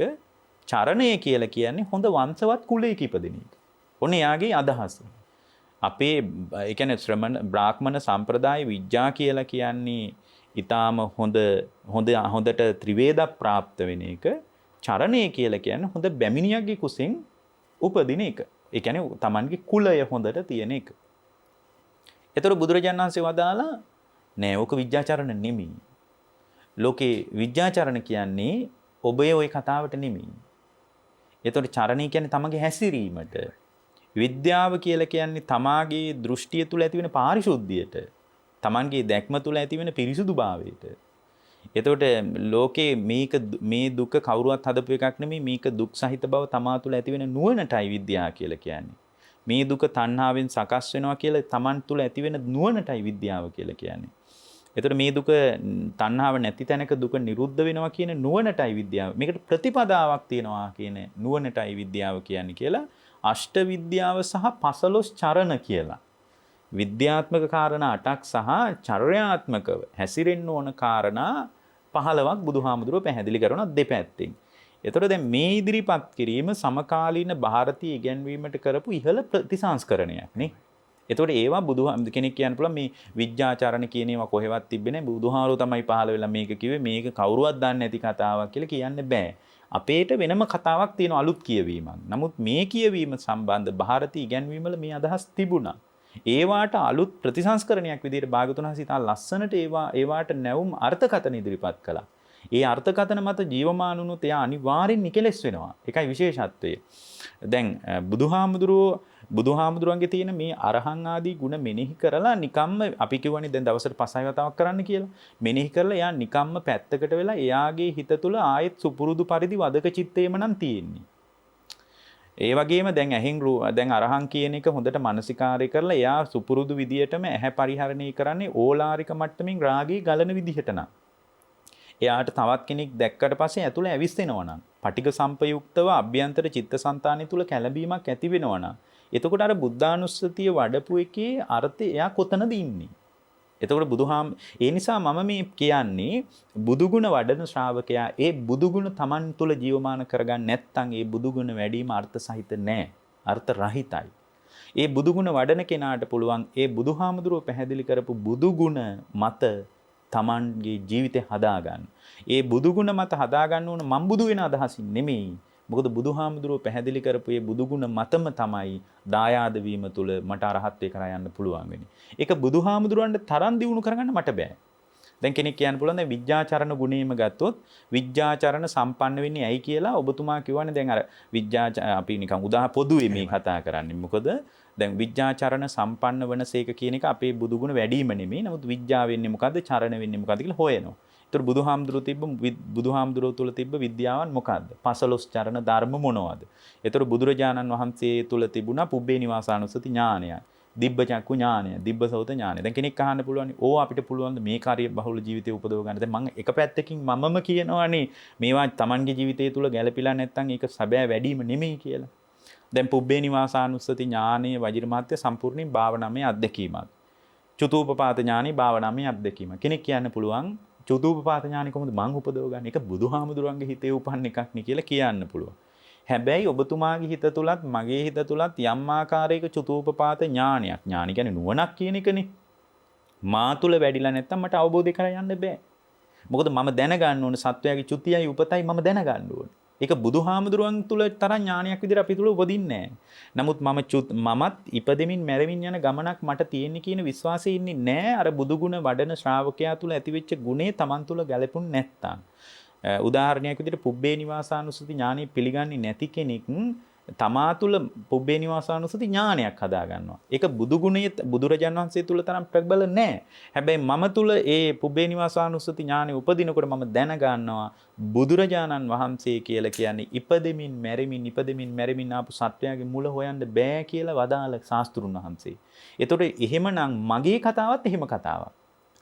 චරණය කියලා කියන්නේ හොඳ වංශවත් කුලයක ඉපදෙන එක. ඔන්න එයාගේ අදහස. අපේ ඒ කියන්නේ බ්‍රාහ්මණ සම්ප්‍රදායේ විජ්ජා කියලා කියන්නේ ඊටාම හොඳට ත්‍රිවේද ප්‍රාප්ත වෙන එක. චරණය කියලා කියන්නේ හොඳ බැමිණියගේ කුසෙන් උපදින එක. ඒ කියන්නේ Tamanගේ කුලය හොඳට තියෙන එක. ඒතර බුදුරජාණන් වහන්සේ වදාලා නෑ ඕක විජ්ජාචරණ නෙමෙයි. ලෝකේ විජ්ජාචරණ කියන්නේ ඔබේ ওই කතාවට නෙමෙයි. ඒතර චරණය කියන්නේ තමගේ හැසිරීමට. විද්‍යාව කියලා කියන්නේ තමාගේ දෘෂ්ටිය තුල ඇතිවෙන පාරිශුද්ධියට. Tamanගේ දැක්ම තුල ඇතිවෙන පිරිසුදුභාවයට. එතකොට ලෝකේ මේ දුක කවුරුවත් හදපු එකක් නෙමෙයි. මේක දුක් සහිත බව තමා තුල ඇතිවෙන නුවණටයි විද්‍යාව කියලා කියන්නේ. මේ දුක තණ්හාවෙන් සකස් වෙනවා කියලා Taman තුල ඇතිවෙන නුවණටයි විද්‍යාව කියලා කියන්නේ. එතකොට මේ දුක තණ්හාව නැති තැනක දුක නිරුද්ධ වෙනවා කියන නුවණටයි විද්‍යාව. මේකට ප්‍රතිපදාවක් තියනවා කියන නුවණටයි විද්‍යාව කියන්නේ කියලා අෂ්ට විද්‍යාව සහ 15 චරණ කියලා. විද්‍යාත්මක කාරණා 8ක් සහ චර්යාත්මකව හැසිරෙන්න ඕන කාරණා 15ක් බුදුහාමුදුරුවෝ පැහැදිලි කරනවා දෙපැත්තෙන්. එතකොට දැන් මේ ඉදිරිපත් කිරීම සමකාලීන ಭಾರತೀಯ ඉගැන්වීමට කරපු ඉහළ ප්‍රතිසංස්කරණයක් නේ. එතකොට ඒවා කෙනෙක් කියන්න පුළුවන් මේ විද්‍යාචරණ කියන ඒවා කොහෙවත් තිබෙන්නේ නැහැ. බුදුහාමුදුරුවෝ තමයි පහළ වෙලා මේක කිව්වේ. මේක කවුරුවත් දන්නේ නැති කතාවක් කියලා කියන්න බෑ. අපේට වෙනම කතාවක් තියෙන අලුත් කියවීමක්. නමුත් මේ කියවීම සම්බන්ධ ಭಾರತೀಯ ඉගැන්වීම වල මේ අදහස් තිබුණා. ඒවාට අලුත් ප්‍රතිසංස්කරණයක් විදිහට භාගතුන් වහන්සේ තා ලස්සනට ඒවාට නැවුම් අර්ථකථන ඉදිරිපත් කළා. ඒ අර්ථකථන මත ජීවමාන වුණොත් එයා අනිවාර්යෙන් නිකලෙස් වෙනවා. ඒකයි විශේෂත්වය. දැන් බුදුහාමුදුරුවන්ගේ තියෙන මේ අරහං ආදී ගුණ මෙනෙහි කරලා නිකම්ම අපි කියවනේ දැන් දවසට 5 වතාවක් කරන්න කියලා. මෙනෙහි කරලා එයා නිකම්ම පැත්තකට වෙලා එයාගේ හිත තුළ ආයෙත් සුපුරුදු පරිදි වදක චිත්තේම නම් තියෙන්නේ. ඒ වගේම දැන් අරහං කියන එක හොඳට මානසිකාරය කරලා එයා සුපුරුදු විදියටම ඇහැ පරිහරණය කරන්නේ ඕලාරික මට්ටමින් රාගී ගලන විදිහට නම්. එයාට තවත් කෙනෙක් දැක්කට පස්සේ ඇතුළ ඇවිස්සෙනවා නම්, පටිඝ සම්පයුක්තව අභ්‍යන්තර චිත්තසංතානය තුල කැළඹීමක් ඇති වෙනවා නම්, එතකොට අර බුද්ධානුස්සතිය වඩපු එකේ අර්ථය එයා කොතනද ඉන්නේ? එතකොට ඒ නිසා මම මේ කියන්නේ බුදුගුණ වඩන ශ්‍රාවකයා ඒ බුදුගුණ Taman තුල ජීවමාන කරගන්න නැත්නම් ඒ බුදුගුණ වැඩිම අර්ථ සහිත නැහැ. අර්ථ රහිතයි. ඒ බුදුගුණ වඩන කෙනාට පුළුවන් ඒ බුදුහාමුදුරුව පැහැදිලි කරපු බුදුගුණ මත Tamanගේ ජීවිතය හදාගන්න. ඒ බුදුගුණ මත හදාගන්න ඕන මම බුදු වෙන අදහසින් නෙමෙයි. මොකද බුදුහාමුදුරුව පැහැදිලි කරපු මේ බුදුගුණ මතම තමයි දායාද වීම තුළ මට අරහත්ත්වේ කරා යන්න පුළුවන් වෙන්නේ. ඒක බුදුහාමුදුරුවන්ට තරම් දියුණු කරගන්න මට බෑ. දැන් කෙනෙක් කියන්න පුළුවන් දැන් විද්‍යාචරණ ගුණේම ගත්තොත් විද්‍යාචරණ සම්පන්න වෙන්නේ ඇයි කියලා ඔබතුමා කියවනේ දැන් අර අපි නිකන් පොදුවේ මේ කතා කරන්නේ. මොකද දැන් විද්‍යාචරණ සම්පන්න වනසේක කියන එක අපේ බුදුගුණ වැඩිම නෙමෙයි. නමුත් විද්‍යාව වෙන්නේ මොකද්ද? චරණ වෙන්නේ මොකද්ද කියලා හොයනවා. ඒතර බුදුහාමුදුරුවෝ තුල තිබ්බ විද්‍යාවන් මොකද්ද? 15 චරණ ධර්ම මොනවද? ඒතර බුදුරජාණන් වහන්සේ තුල තිබුණා පුබ්බේ නිවාසානුස්සති ඥානය, දිබ්බ චක්කු ඥානය, දිබ්බ සෝත ඥානය. දැන් කෙනෙක් අහන්න පුළුවන් ඕ අපිට පුළුවන් මේ කාර්ය බහුල ජීවිතේ උපදව ගන්න. දැන් මම එක පැත්තකින් මමම කියනවානේ මේවා Tamanගේ ජීවිතය තුල ගැළපිලා නැත්නම් ඒක සැබෑ වැඩිම නෙමෙයි කියලා. දැන් පුබ්බේ නිවාසානුස්සති ඥානයේ වජිර මහත්ය සම්පූර්ණයෙන් භාවනාමය අත්දැකීමක්. චතුූපපාත ඥානෙ භාවනාමය අත්දැකීම. කෙනෙක් කියන්න පුළුවන් චතුූපපාත ඥානෙ කොහොමද මං උපදව ගන්න? ඒක බුදුහාමුදුරන්ගේ හිතේ උපන් එකක් නේ කියලා කියන්න පුළුවන්. හැබැයි ඔබතුමාගේ හිත තුලත් මගේ හිත තුලත් යම් ආකාරයක චතුූපපාත ඥානයක්. ඥාන කියන්නේ නුවණක් කියන එකනේ. මා තුල වැඩිලා නැත්තම් මට අවබෝධ කරගන්න යන්න බෑ. මොකද මම දැනගන්න ඕන සත්වයාගේ චුතියයි උපතයි මම දැනගන්න ඕන. ඒක බුදුහාමුදුරුවන් තුල තරම් ඥානයක් විදිහට අපි තුල උපදින්නේ නැහැ. නමුත් මමත් ඉපදෙමින් මැරෙමින් යන ගමනක් මට තියෙන්නේ කියන විශ්වාසය ඉන්නේ නැහැ. අර බුදුගුණ වඩන ශ්‍රාවකයා තුල ඇතිවෙච්ච ගුණේ Taman තුල ගැලපුණ නැත්තම්. උදාහරණයක් විදිහට පුබ්බේ නිවාසානුස්සති ඥානෙ පිළිගන්නේ නැති කෙනෙක් තමා තුළ පුබ්බේ නිවාසානුස්සති ඥානයක් හදා ගන්නවා. ඒක බුදුගුණයේ බුදුරජාණන් වහන්සේ තුල තරම් ප්‍රබල නැහැ. හැබැයි මම තුල ඒ පුබ්බේ නිවාසානුස්සති ඥානෙ උපදිනකොට මම දැනගන්නවා බුදුරජාණන් වහන්සේ කියලා කියන්නේ ඉපදෙමින් මැරෙමින් ආපු සත්වයාගේ මුල හොයන්න බෑ කියලා වදාළ ශාස්ත්‍රුන් වහන්සේ. ඒතකොට එහෙමනම් මගේ කතාවත් එහෙම කතාවක්.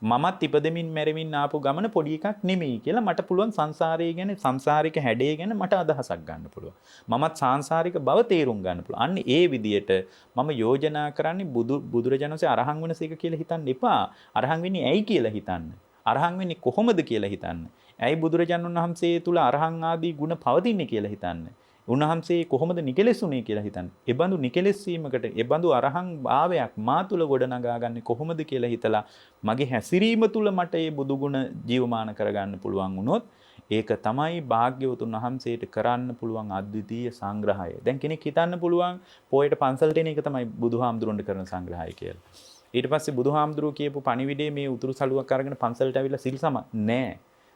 මමත් ඉපදෙමින් මැරෙමින් ආපු ගමන පොඩි එකක් නෙමෙයි කියලා මට පුළුවන් සංසාරය ගැන සංසාරික හැඩය ගැන මට අදහසක් ගන්න පුළුවන්. මමත් සංසාරික බව තේරුම් ගන්න පුළුවන්. අන්න ඒ විදියට මම යෝජනා කරන්නේ බුදුරජාණන් වහන්සේ අරහන් වෙනසේක කියලා හිතන්න එපා. අරහන් වෙන්නේ ඇයි කියලා හිතන්න. අරහන් වෙන්නේ කොහොමද කියලා හිතන්න. ඇයි බුදුරජාණන් වහන්සේ තුල අරහන් ආදී ගුණ පවතින්නේ කියලා හිතන්න. උන්වහන්සේ කොහොමද නිකලෙසුනේ කියලා හිතන්න. ඒ බඳු නිකලෙස් වීමකට ඒ බඳු අරහං භාවයක් මා තුල ගොඩනගා ගන්න කොහොමද කියලා හිතලා මගේ හැසිරීම තුල මට මේ බුදුගුණ ජීවමාන කරගන්න පුළුවන් වුණොත් ඒක තමයි භාග්‍යවතුන් වහන්සේට කරන්න පුළුවන් අද්විතීය සංග්‍රහය. දැන් කෙනෙක් හිතන්න පුළුවන් පොයට පන්සලට එන එක තමයි බුදුහාමුදුරන්ට කරන සංග්‍රහය කියලා. ඊට පස්සේ බුදුහාමුදුරුවෝ කියපු පණිවිඩයේ මේ උතුරු සළුවක් අරගෙන පන්සලට ඇවිල්ලා සිල් සම නෑ.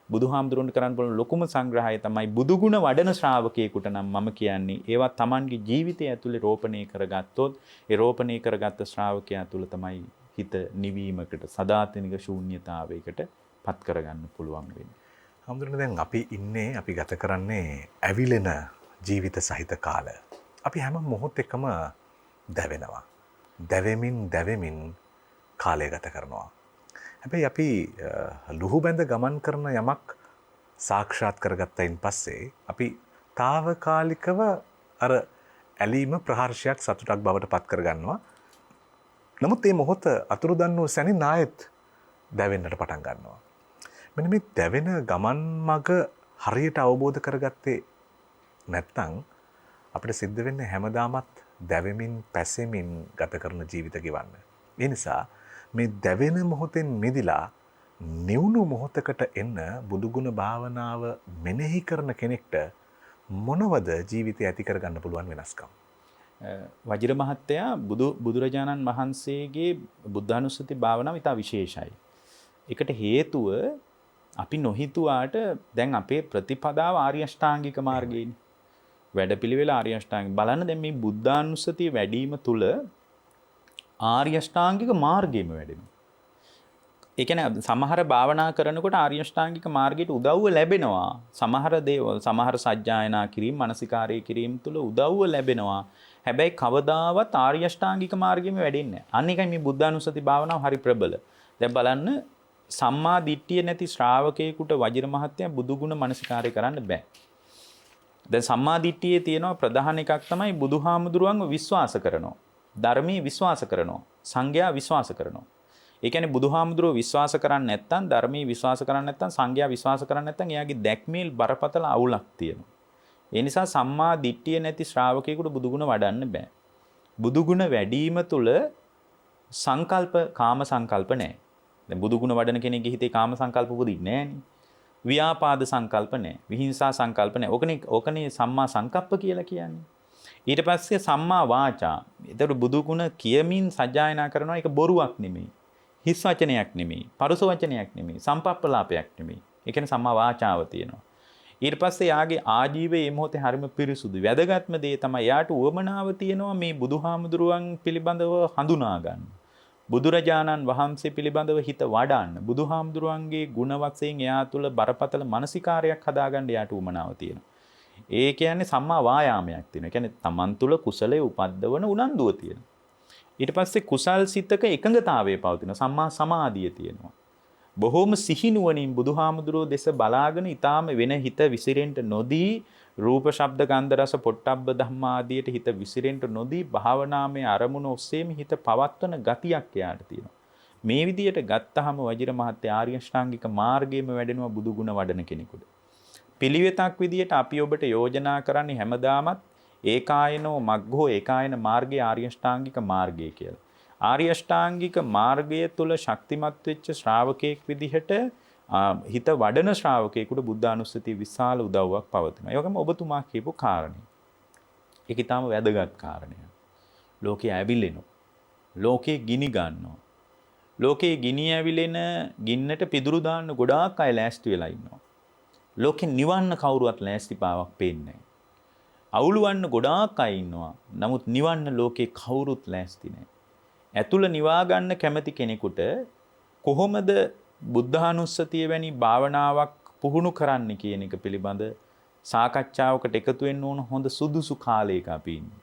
බුදුහාමුදුරන්ට කරන්න පුළුවන් ලොකුම සංග්‍රහය තමයි බුදුගුණ වඩන ශ්‍රාවකයෙකුට නම් මම කියන්නේ ඒවා Tamanගේ ජීවිතය ඇතුලේ රෝපණය කරගත්තොත් ඒ රෝපණය කරගත්ත ශ්‍රාවකයා තුල තමයි හිත නිවීමකට සදාතනික ශූන්‍යතාවයකට පත් කරගන්න පුළුවන් වෙන්නේ. හාමුදුරනේ දැන් අපි ගත කරන්නේ ඇවිලෙන ජීවිත සහිත කාල. අපි හැම මොහොතකම දැවෙනවා. දැවෙමින් කාලය ගත කරනවා. හැබැයි අපි ලුහු බැඳ ගමන් කරන යමක් සාක්ෂාත් කරගත්තයින් පස්සේ අපි తాවකාලිකව අර ඇලීම ප්‍රහර්ෂයක් සතුටක් බවට පත් කරගන්නවා. නමුත් මේ මොහොත අතුරුදන් වූ සැනින් ආයෙත් දැවෙන්නට පටන් ගන්නවා. මෙන්න මේ දැවෙන ගමන් මඟ හරියට අවබෝධ කරගත්තේ නැත්නම් අපිට සිද්ධ වෙන්නේ හැමදාමත් දැවෙමින් පැසෙමින් ගත කරන ජීවිත ගෙවන්න. ඒ නිසා මේ දැවෙන මොහොතෙන් මිදිලා නිවුණු මොහොතකට එන්න බුදුගුණ භාවනාව මෙනෙහි කරන කෙනෙක්ට මොනවද ජීවිතය ඇති කරගන්න පුළුවන් වෙනස්කම්? වජිර මහත්තයා බුදුරජාණන් වහන්සේගේ බුද්ධානුස්සති භාවනාව ඉතා විශේෂයි. ඒකට හේතුව අපි නොහිතුවාට දැන් අපේ ප්‍රතිපදාව ආර්ය අෂ්ටාංගික මාර්ගයනේ. වැඩපිළිවෙල ආර්ය අෂ්ටාංගික. බලන්න දැන් මේ බුද්ධානුස්සතිය වැඩිම තුල ආර්ය අෂ්ටාංගික මාර්ගයම වැඩෙනවා. ඒ කියන්නේ සමහර භාවනා කරනකොට ආර්ය අෂ්ටාංගික මාර්ගයට උදව්ව ලැබෙනවා. සමහර දේවල් සමහර සජ්ජායනා කිරීම, මානසිකාරය කිරීම තුල උදව්ව ලැබෙනවා. හැබැයි කවදාවත් ආර්ය අෂ්ටාංගික මාර්ගෙම වැඩෙන්නේ නැහැ. අන්න එකයි මේ බුද්ධානුස්සති භාවනාව හරි ප්‍රබල. දැන් බලන්න සම්මා දිට්ඨිය නැති ශ්‍රාවකයෙකුට වජිර මහත්තයා බුදුගුණ මානසිකාරය කරන්න බෑ. දැන් සම්මා දිට්ඨියේ තියෙනවා ප්‍රධාන එකක් තමයි බුදුහාමුදුරුවන්ව විශ්වාස කරනවා. ධර්මයේ විශ්වාස කරනවා. සංඝයා විශ්වාස කරනවා. ඒ කියන්නේ බුදුහාමුදුරුවෝ විශ්වාස කරන්නේ නැත්නම් ධර්මයේ විශ්වාස කරන්නේ නැත්නම් සංඝයා විශ්වාස කරන්නේ නැත්නම් එයාගේ දැක්මේ බරපතල අවුලක් තියෙනවා. ඒ නිසා සම්මා දිට්ඨිය නැති ශ්‍රාවකයෙකුට බුදුගුණ වඩන්න බෑ. බුදුගුණ වැඩිම තුල සංකල්ප කාම සංකල්ප නැහැ. දැන් බුදුගුණ වඩන කෙනෙක්ගේ හිතේ කාම සංකල්ප උපදින්නේ නැහනේ. ව්‍යාපාද සංකල්ප නැහැ. විහිංසා සංකල්ප නැහැ. ඕකනේ සම්මා සංකප්ප කියලා කියන්නේ. ඊට පස්සේ සම්මා වාචා. ඒතර බුදුගුණ කියමින් සජ්ජායනා කරනවා ඒක බොරුවක් නෙමෙයි. හිස් වචනයක් නෙමෙයි. පරුස වචනයක් නෙමෙයි. සම්පප්පලාපයක් නෙමෙයි. ඒ කියන්නේ සම්මා වාචාව තියෙනවා. ඊට පස්සේ යාගේ ආජීවයේ මේ මොහොතේ හරිම පිරිසුදු. වැදගත්ම දේ තමයි යාට උවමනාව තියෙනවා මේ බුදුහාමුදුරුවන් පිළිබඳව හඳුනා ගන්න. බුදුරජාණන් වහන්සේ පිළිබඳව හිත වඩන්න. බුදුහාමුදුරුවන්ගේ ගුණ වශයෙන් එයා තුළ බරපතල මානසිකාරයක් හදාගන්න යාට උවමනාව තියෙනවා. ඒ කියන්නේ සම්මා වායාමයක් තියෙනවා. ඒ කියන්නේ තමන් තුළ කුසලයේ උපද්දවන උනන්දුව තියෙනවා. ඊට පස්සේ කුසල් සිතක එකඟතාවයේ පවතින සම්මා සමාධිය තියෙනවා. බොහෝම සිහිනුවණින් බුදුහාමුදුරුවෝ දෙස බලාගෙන ඊටාම වෙන හිත විසිරෙන්න නොදී රූප ශබ්ද ගන්ධ රස පොට්ටබ්බ ධම්මා ආදියට හිත විසිරෙන්න නොදී භාවනාමය අරමුණ ඔස්සේම හිත පවත්වන ගතියක් එයාට තියෙනවා. මේ විදියට ගත්තාම වජිර මහත්තයා ආර්ය අෂ්ටාංගික මාර්ගයේම වැඩෙනවා බුදුගුණ වඩන කෙනෙකුට. පිළිවෙතක් විදියට අපි ඔබට යෝජනා කරන්නේ හැමදාමත් ඒකායනෝ මග්ගෝ ඒකායන මාර්ගය ආර්ය අෂ්ටාංගික මාර්ගය කියලා. ආර්ය අෂ්ටාංගික මාර්ගය තුල ශක්තිමත් වෙච්ච ශ්‍රාවකයෙක් විදිහට හිත වඩන ශ්‍රාවකයෙකුට බුද්ධානුස්සතිය විශාල උදව්වක් පවතිනවා. ඒ වගේම ඔබතුමා කියපු කාරණේ. ඒක ඊටාම වැදගත් කාරණයක්. ලෝකේ ඇවිලෙනවා. ලෝකේ ගිනි ගන්නවා. ලෝකේ ගිනි ඇවිලෙන ගින්නට පිදුරු දාන්න ගොඩාක් අය ලෑස්ති වෙලා ඉන්නවා. ලෝකේ නිවන්න කවුරුවත් ලෑස්ති පාවක් පේන්නේ නැහැ. අවුලවන්න ගොඩාක් අය ඉන්නවා. නමුත් නිවන්න ලෝකේ කවුරුත් ලෑස්ති නැහැ. ඇතුළ නිවා ගන්න කැමති කෙනෙකුට කොහොමද බුද්ධානුස්සතිය වැනි භාවනාවක් පුහුණු කරන්න කියන එක පිළිබඳ සාකච්ඡාවකට එකතු වෙන්න ඕන හොඳ සුදුසු කාලයක අපි ඉන්නේ.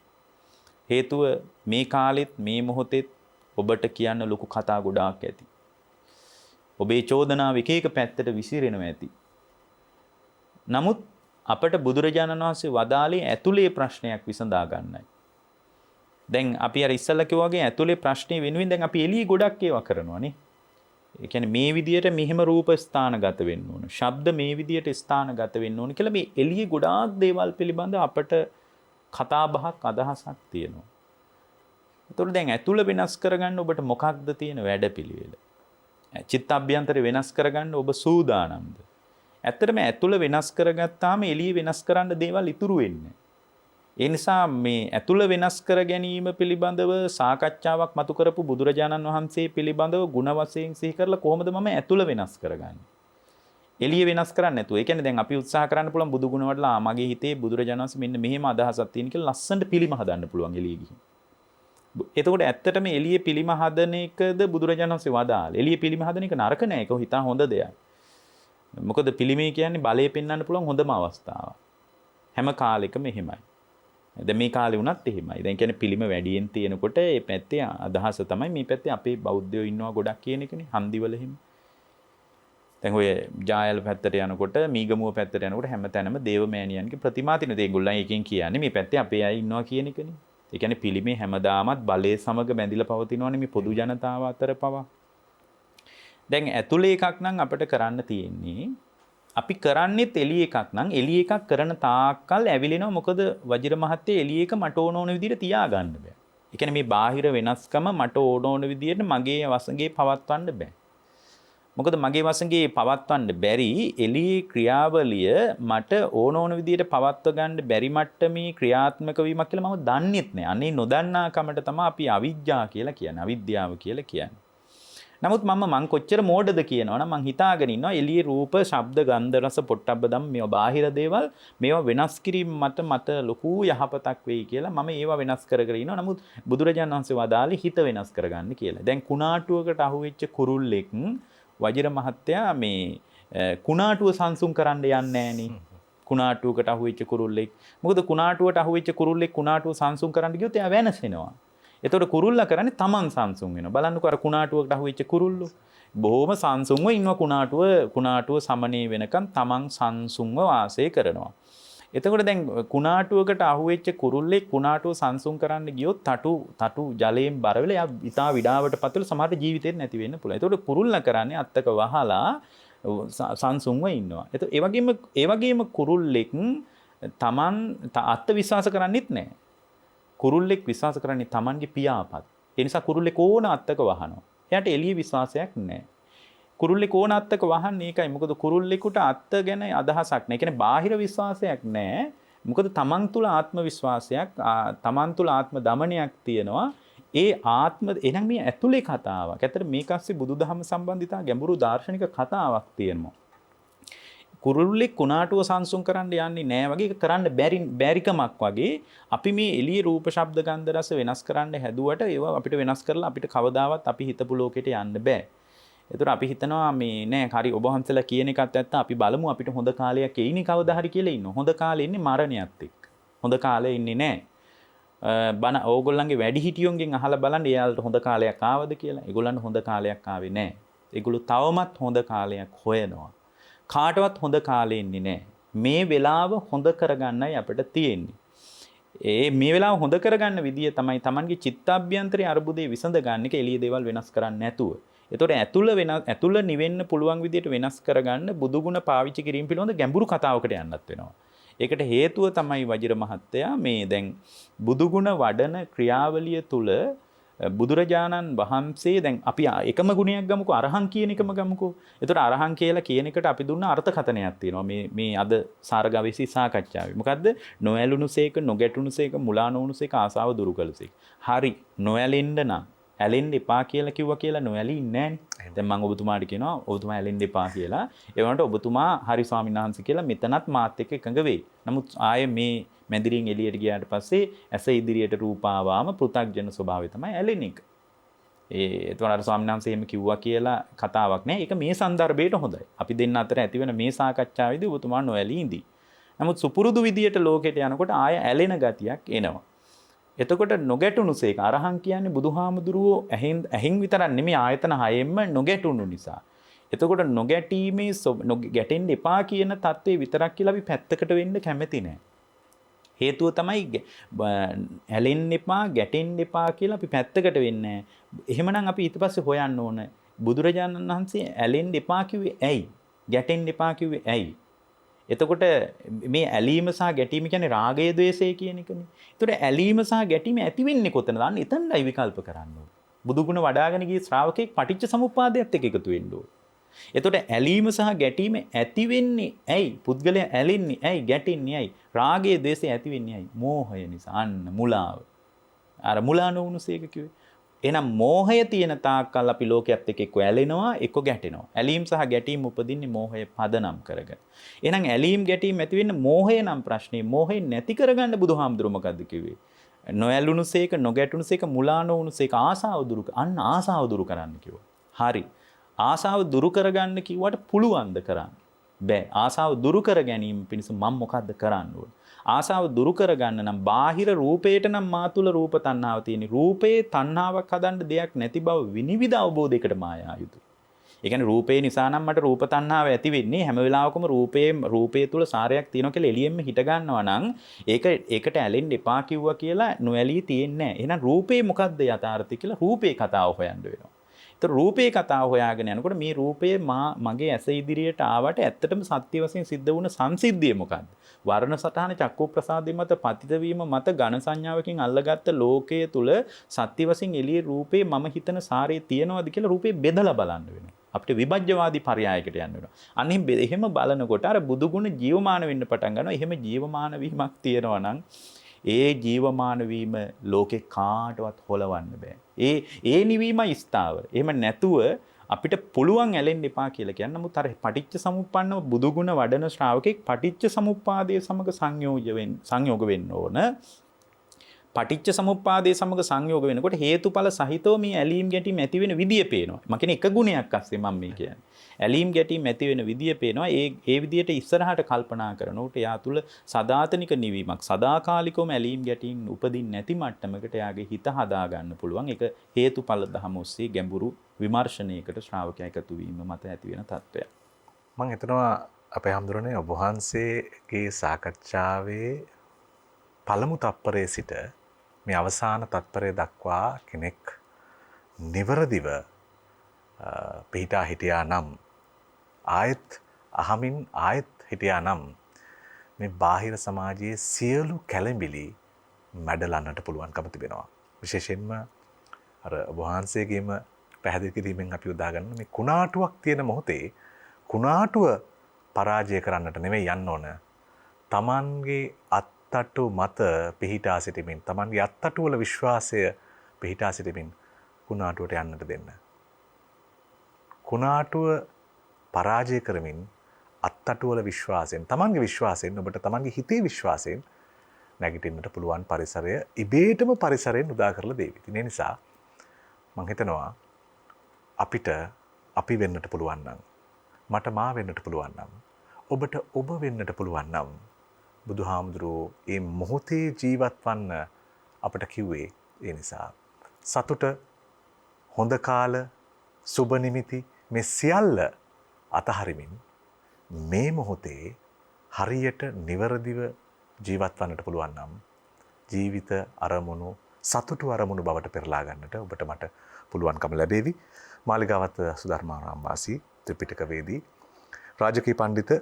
හේතුව මේ කාලෙත් මේ මොහොතෙත් ඔබට කියන්න ලොකු කතා ගොඩාක් ඇති. ඔබේ චෝදනාව එක එක පැත්තට විසිරෙනවා ඇති. නමුත් අපට බුදුරජාණන් වහන්සේ වදාළේ ඇතුලේ ප්‍රශ්නයක් විසඳා ගන්නයි. දැන් අපි අර ඉස්සල්ලා කිව්වා වගේ ඇතුලේ ප්‍රශ්නේ වෙනුවෙන් දැන් අපි එළියේ ගොඩක් ඒවා කරනවානේ. ඒ කියන්නේ මේ විදියට මෙහෙම රූප ස්ථානගත වෙන්න ඕන. ශබ්ද මේ විදියට ස්ථානගත වෙන්න ඕන කියලා මේ එළියේ ගොඩාක් දේවල් පිළිබඳව අපට කතා බහක් අදහසක් තියෙනවා. ඒතකොට දැන් ඇතුළ වෙනස් කරගන්න ඔබට මොකක්ද තියෙන වැඩපිළිවෙල? චිත්ත අභ්‍යන්තරය වෙනස් කරගන්න ඔබ සූදානම්ද? ඇත්තටම ඇතුළ වෙනස් කරගත්තාම එළියේ වෙනස් කරන්න දේවල් ඉතුරු වෙන්නේ. ඒ නිසා මේ ඇතුළ වෙනස් කර ගැනීම පිළිබඳව සාකච්ඡාවක් මතු කරපු බුදුරජාණන් වහන්සේ පිළිබඳව ಗುಣ වශයෙන් සිහි කරලා කොහොමද මම ඇතුළ වෙනස් කරගන්නේ? එළිය වෙනස් කරන්නේ නැතුව. ඒ කියන්නේ දැන් අපි උත්සාහ කරන්න පුළුවන් බුදු ගුණ වලලා මගේ හිතේ බුදුරජාණන් වහන්සේ මෙන්න මෙහෙම අදහසක් තියෙන කියලා ලස්සනට පිළිම හදන්න පුළුවන් එළිය ගිහින්. එතකොට ඇත්තටම එළිය පිළිම හදන එකද බුදුරජාණන් වහන්සේ වදාළ. එළිය පිළිම හදන එක නරක නෑ. ඒක හිතා හොඳ දෙයක්. මොකද පිළිමේ කියන්නේ බලය පෙන්වන්න පුළුවන් හොඳම අවස්ථාවක්. හැම කාලෙකම එහෙමයි. දැන් මේ කාලේ වුණත් එහෙමයි. දැන් කියන්නේ පිළිම වැඩියෙන් තියෙනකොට මේ පැත්තේ අදහස තමයි මේ පැත්තේ අපේ බෞද්ධයෝ ඉන්නවා ගොඩක් කියන එකනේ හන්දිවල එහෙම. දැන් ඔය ජායල පැත්තට යනකොට මීගමුව පැත්තට යනකොට හැමතැනම දේවමෑණියන්ගේ ප්‍රතිමා තියෙනවා. ඒගොල්ලන් එකෙන් කියන්නේ මේ පැත්තේ අපේ අය ඉන්නවා කියන එකනේ. ඒ කියන්නේ පිළිමේ හැමදාමත් බලයේ සමග බැඳිලා පවතිනවනේ මේ පොදු ජනතාව අතර පවා. දැන් ඇතුලේ එකක් නම් අපිට කරන්න තියෙන්නේ අපි කරන්නේත් එළිය එකක් නම් එළිය එකක් කරන තාක්කල් ඇවිලෙනවා. මොකද වජිර මහත්තයා එළිය එක මට ඕන විදිහට තියාගන්න බෑ. ඒ කියන්නේ මේ බාහිර වෙනස්කම මට ඕන විදිහට මගේ වසඟේ පවත්වන්න බෑ. මොකද මගේ වසඟේ පවත්වන්න බැරි එළියේ ක්‍රියාවලිය මට ඕන විදිහට පවත්ව ගන්න බැරි මට්ටමේ ක්‍රියාත්මක වීමක් කියලා මම දන්නෙත් නෑ. අනේ නොදන්නා කමට තමයි අපි අවිජ්ජා කියලා කියන්නේ. අවිද්‍යාව කියලා කියන්නේ. නමුත් මං කොච්චර මෝඩද කියනවනම් මං හිතාගෙන ඉන්නවා එළියේ රූප, ශබ්ද, ගන්ධ, රස, පොට්ටබ්බ ධම්ම මේවා බාහිර දේවල් මේවා වෙනස් කිරීම මත ලොකු යහපතක් වෙයි කියලා මම ඒවා වෙනස් කර ඉන්නවා. නමුත් බුදුරජාණන් වහන්සේ වදාළේ හිත වෙනස් කරගන්න කියලා. දැන් කුණාටුවකට අහුවෙච්ච කුරුල්ලෙක් වජිර මහත්තයා මේ කුණාටුව සංසුන් කරන්න යන්නේ නෑනේ. කුණාටුවකට අහුවෙච්ච කුරුල්ලෙක්. මොකද කුණාටුවට අහුවෙච්ච කුරුල්ලෙක් කුණාටුව සංසුන් කරන්න ගියොත් එයා වෙනසෙනවා. එතකොට කුරුල්ලා කරන්නේ තමන් සංසුන් වෙනවා. බලන්නකෝ අර කුණාටුවකට අහුවෙච්ච කුරුල්ලෝ. බොහොම සංසුන්ව ඉන්නවා කුණාටුව සමනේ වෙනකන් තමන් සංසුන්ව වාසය කරනවා. එතකොට දැන් කුණාටුවකට අහුවෙච්ච කුරුල්ලෙක් කුණාටුව සංසුන් කරන්න ගියොත් තටු ජලයෙන් බර වෙලා එයා ඉතා විඩාවට පත්වල සමහර ජීවිතේත් නැති වෙන්න පුළුවන්. එතකොට කුරුල්ලා කරන්නේ අත්තක වහලා සංසුන්ව ඉන්නවා. ඒ වගේම කුරුල්ලෙක් තමන් අත්ත විශ්වාස කරන්නේත් නැහැ. කුරුල්ලෙක් විශ්වාස කරන්නේ තමන්ගේ පියාපත්. ඒ නිසා කුරුල්ලෙක් ඕන අත්තක වහනවා. එයාට එළිය විශ්වාසයක් නැහැ. කුරුල්ලෙක් ඕන අත්තක වහන්නේ ඒකයි. මොකද කුරුල්ලෙකුට අත්ත ගැන අදහසක් නැහැ. ඒ කියන්නේ බාහිර විශ්වාසයක් නැහැ. මොකද තමන් තුළ ආත්ම විශ්වාසයක්, තමන් තුළ ආත්ම දමනයක් තියෙනවා. ඒ ආත්ම එහෙනම් මේ ඇතුලේ කතාවක්. ඇත්තට මේක ඇස්සේ බුදුදහම සම්බන්ධිතා ගැඹුරු දාර්ශනික කතාවක් තියෙනවා. කුරුල්ලෙක් කුණාටුව සංසුන් කරන්න යන්නේ නෑ වගේ ඒක කරන්න බැරිකමක් වගේ අපි මේ එළියේ රූප ශබ්ද ගන්ධ රස වෙනස් කරන්න හැදුවට ඒවා අපිට වෙනස් කරලා අපිට කවදාවත් අපි හිතපු ලෝකෙට යන්න බෑ. ඒතර අපි හිතනවා මේ නෑ හරි ඔබ වහන්සේලා කියන එකත් ඇත්ත අපි බලමු අපිට හොඳ කාලයක් එයිනේ කවදා හරි කියලා ඉන්නවා. හොඳ කාලේ ඉන්නේ මරණයත් එක්ක. හොඳ කාලේ ඉන්නේ නෑ. බන ඕගොල්ලන්ගේ වැඩිහිටියොන්ගෙන් අහලා බලන්න එයාලට හොඳ කාලයක් ආවද කියලා. ඒගොල්ලන්ට හොඳ කාලයක් ආවේ නෑ. ඒගොල්ලෝ තවමත් හොඳ කාලයක් හොයනවා. කාටවත් හොඳ කාලේ ඉන්නේ නැහැ. මේ වෙලාව හොඳ කරගන්නයි අපිට තියෙන්නේ. මේ වෙලාව හොඳ කරගන්න විදිය තමයි Tamanගේ චිත්තාභ්‍යන්තරයේ අරුබුදේ විසඳ ගන්න එක එළිය දේවල් වෙනස් කරන්නේ නැතුව. ඒතකොට ඇතුළ නිවෙන්න පුළුවන් විදියට වෙනස් කරගන්න බුදුගුණ පාවිච්චි කිරීම පිළිබඳ ගැඹුරු කතාවකට යන්නත් වෙනවා. ඒකට හේතුව තමයි වජිර මහත්තයා මේ දැන් බුදුගුණ වඩන ක්‍රියාවලිය තුල බුදුරජාණන් වහන්සේ දැන් අපි එකම ගුණයක් ගමුකෝ අරහං කියන එකම ගමුකෝ. ඒතකොට අරහං කියලා කියන එකට අපි දුන්න අර්ථකථනයක් තියෙනවා මේ අද සාරගවේෂී සාකච්ඡාවේ. මොකද්ද? නොඇලුණුසේක, නොගැටුණුසේක, මුලා නොවුණුසේක, ආසාව දුරු කළසේක. හරි. නොඇලෙන්න නම් ඇලෙන්න එපා කියලා කිව්වා කියලා නොඇලී ඉන්නේ නැහැ. දැන් මම ඔබතුමාට කියනවා ඔබතුමා ඇලෙන්න එපා කියලා. ඒ වුණාට ඔබතුමා හරි ස්වාමීන් වහන්සේ කියලා මෙතනත් මාත් එක්ක එකඟ වෙයි. නමුත් ආයේ මේ මැදිරියෙන් එළියට ගියාට පස්සේ ඇස ඉදිරියට රූපාවාම පෘථග්ජන ස්වභාවය තමයි ඇලෙන එක. ඒතකොට අර ස්වාමීන් වහන්සේ එහෙම කිව්වා කියලා කතාවක් නෑ. ඒක මේ સંદર્ભයට හොඳයි. අපි දෙන්න අතර ඇතිවෙන මේ සාකච්ඡාවේදී ඔබතුමා නොඇලී ඉඳී. නමුත් සුපුරුදු විදියට ලෝකෙට යනකොට ආය ඇලෙන ගතියක් එනවා. එතකොට නොගැටුණුසේක අරහං කියන්නේ බුදුහාමුදුරුවෝ ඇහෙන් විතරක් නෙමෙයි ආයතන හයෙන්ම නොගැටුණු නිසා. එතකොට නොගැටීමේ ගැටෙන්න එපා කියන தત્ත්වය විතරක් කියලා අපි පැත්තකට වෙන්න කැමති නෑ. හේතුව තමයි ඇලෙන්න එපා ගැටෙන්න එපා කියලා අපි පැත්තකට වෙන්නේ. එහෙමනම් අපි ඊට පස්සේ හොයන්න ඕන බුදුරජාණන් වහන්සේ ඇලෙන්න එපා කිව්වේ ඇයි? ගැටෙන්න එපා කිව්වේ ඇයි? එතකොට මේ ඇලීම සහ ගැටීම කියන්නේ රාගය ද්වේෂය කියන එකනේ. ඒතකොට ඇලීම සහ ගැටීම ඇති වෙන්නේ කොතනද? අන්න එතනයි විකල්ප කරන්න ඕනේ. බුදුගුණ වඩාගෙන ගිය ශ්‍රාවකෙක් පටිච්ච සමුප්පාදයට එක්ක එකතු වෙන්න ඕනේ. එතකොට ඇලීම සහ ගැටීම ඇති වෙන්නේ ඇයි? පුද්ගලයා ඇලෙන්නේ ඇයි? ගැටෙන්නේ ඇයි? රාගයේ ද්වේෂය ඇති වෙන්නේ ඇයි? මෝහය නිසා. අන්න මුලාව. අර මුලා නොවුනුසේක කිව්වේ. එහෙනම් මෝහය තියෙන තාක්කල් අපි ලෝකයේත් එක්ක ඇලෙනවා, එක්ක ගැටෙනවා. ඇලීම් සහ ගැටීම් උපදින්නේ මෝහය පදනම් කරගෙන. එහෙනම් ඇලීම් ගැටීම් ඇති වෙන්නේ මෝහය නම් ප්‍රශ්නේ. මෝහය නැති කරගන්න බුදුහාමුදුරුවෝ මොකද්ද කිව්වේ? නොඇලුණුසේක, නොගැටුණුසේක, මුලා නොවුනුසේක ආසාව දුරු අන්න ආසාව දුරු කරන්න කිව්වා. හරි. ආසාව දුරු කරගන්න කිව්වට පුළුවන්ද කරන්න? බෑ. ආසාව දුරු කර ගැනීම පිණිස මම මොකද්ද කරන්න ඕන? ආසාව දුරු කරගන්න නම් බාහිර රූපේට නම් මා තුල රූප තණ්හාව තියෙන. රූපේ තණ්හාවක් හදන්න දෙයක් නැති බව විනිවිද අවබෝධයකට මායා යුතුයි. ඒ කියන්නේ රූපේ නිසා නම් මට රූප තණ්හාව ඇති වෙන්නේ. හැම වෙලාවකම රූපේ තුල සාරයක් තියෙනවා කියලා එළියෙන්ම හිට ගන්නවා නම් ඒකට ඇලෙන්න එපා කිව්වා කියලා නොඇලී තියෙන්නේ නැහැ. එහෙනම් රූපේ මොකද්ද යථාර්ථය කියලා රූපේ කතාව හොයන්න වෙනවා. ඒතර රූපේ කතාව හොයාගෙන යනකොට මේ රූපයේ මගේ ඇස ඉදිරියට ආවට ඇත්තටම සත්‍ය වශයෙන් සිද්ධ වුණ සංසිද්ධිය මොකද්ද? වර්ණ සටහන චක්කු ප්‍රසාදේ මත පතිත වීම මත ඝන සංඥාවකින් අල්ලගත්ත ලෝකයේ තුල සත්‍ය වශයෙන් එළියේ රූපේ මම හිතන සාරේ තියනවාද කියලා රූපේ බෙදලා බලන්න වෙනවා. අපිට විභජ්‍යවාදී පරයයකට යන්න වෙනවා. අනිත් එහෙම බලනකොට අර බුදු ගුණ ජීවමාන වෙන්න පටන් ගන්නවා. එහෙම ජීවමාන වීමක් තියෙනවා නම් ඒ ජීවමාන වීම ලෝකේ කාටවත් හොලවන්න බෑ. ඒ නිවීමයි ස්ථාවර. එහෙම නැතුව අපිට පුළුවන් ඇලෙන්න එපා කියලා කියන්නේ. නමුත් අර පටිච්ච සමුප්පන්නව බුදු ගුණ වඩන ශ්‍රාවකෙක් පටිච්ච සමුප්පාදයේ සමග සංයෝග වෙන්න ඕන. පටිච්ච සමුප්පාදයේ සමග සංයෝග වෙනකොට හේතුඵල සහිතව මේ ඇලීම් ගැටීම් ඇති වෙන විදිය පේනවා. මම කියන්නේ එක ගුණයක් අස්සේ මම මේ කියන්නේ. ඇලීම් ගැටීම් ඇති වෙන විදිය පේනවා. ඒ විදියට ඉස්සරහට කල්පනා කරනකොට එයා තුල සදාතනික නිවීමක් සදාකාලිකවම ඇලීම් ගැටීම් උපදින්නේ නැති මට්ටමකට එයාගේ හිත හදා ගන්න පුළුවන්. ඒක හේතුඵල ධම ඔස්සේ ගැඹුරු විමර්ශනයකට ශ්‍රාවකයා එකතු වීම මත ඇති වෙන තත්ත්වයක්. මම හිතනවා අපේ හැමදෙරෝනේ ඔබ වහන්සේගේ සාකච්ඡාවේ පළමු තත්පරයේ සිට මේ අවසාන තත්පරය දක්වා කෙනෙක් නිවරදිව පිහිටා හිටියා නම් ආයත් අහමින් ආයත් හිටියා නම් මේ බාහිර සමාජයේ සියලු කැළඹිලි මැඩලන්නට පුළුවන්කම තිබෙනවා. විශේෂයෙන්ම අර ඔබ වහන්සේගේම පැහැදිලි කිරීමෙන් අපි උදාගන්න මේ කුණාටුවක් තියෙන මොහොතේ කුණාටුව පරාජය කරන්නට නෙමෙයි යන්න ඕන. Tamanගේ අත්තටු මත පිහිටා සිටීමෙන් Tamanගේ අත්තටු වල විශ්වාසය පිහිටා සිටීමෙන් කුණාටුවට යන්නට දෙන්න. කුණාටුව පරාජය කරමින් අත්තටු වල විශ්වාසයෙන් Tamanගේ විශ්වාසයෙන් ඔබට Tamanගේ හිතේ විශ්වාසයෙන් නැගිටින්නට පුළුවන් පරිසරය ඉබේටම පරිසරයෙන් උදා කරලා දෙවි. ඒ නිසා මම හිතනවා අපිට අපි වෙන්නට පුළුවන් නම් මට මා වෙන්නට පුළුවන් නම් ඔබට ඔබ වෙන්නට පුළුවන් නම් බුදුහාමුදුරුවෝ මේ මොහොතේ ජීවත් වන්න අපට කිව්වේ ඒ නිසා සතුට හොඳ කාල සුබ නිමිති මේ සියල්ල අතහරිමින් මේ මොහොතේ හරියට නිවරදිව ජීවත් වන්නට පුළුවන් නම් ජීවිත අරමුණු සතුටු අරමුණු බවට පෙරලා ගන්නට ඔබට මට පුළුවන්කම ලැබේවි. මාලිගාවත සුධර්මාරාම වාසී ත්‍රිපිටකවේදී රාජකීය පඬිත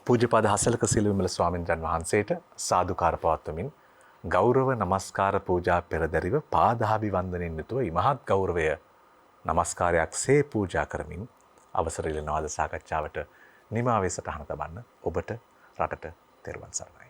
පූජ්‍යපාද හසලක සිල්විමල ස්වාමීන් වහන්සේට සාදුකාර පවත්වමින් ගෞරව නමස්කාර පූජා පෙරදරිව පාදාභිවන්දනෙන් යුතුව ඉමහත් ගෞරවය නමස්කාරයක් සේ පූජා කරමින් අවසර ඉල්ලනවා අද සාකච්ඡාවට නිමාවේ සටහන තබන්න ඔබට රටට තෙරුවන් සරණයි.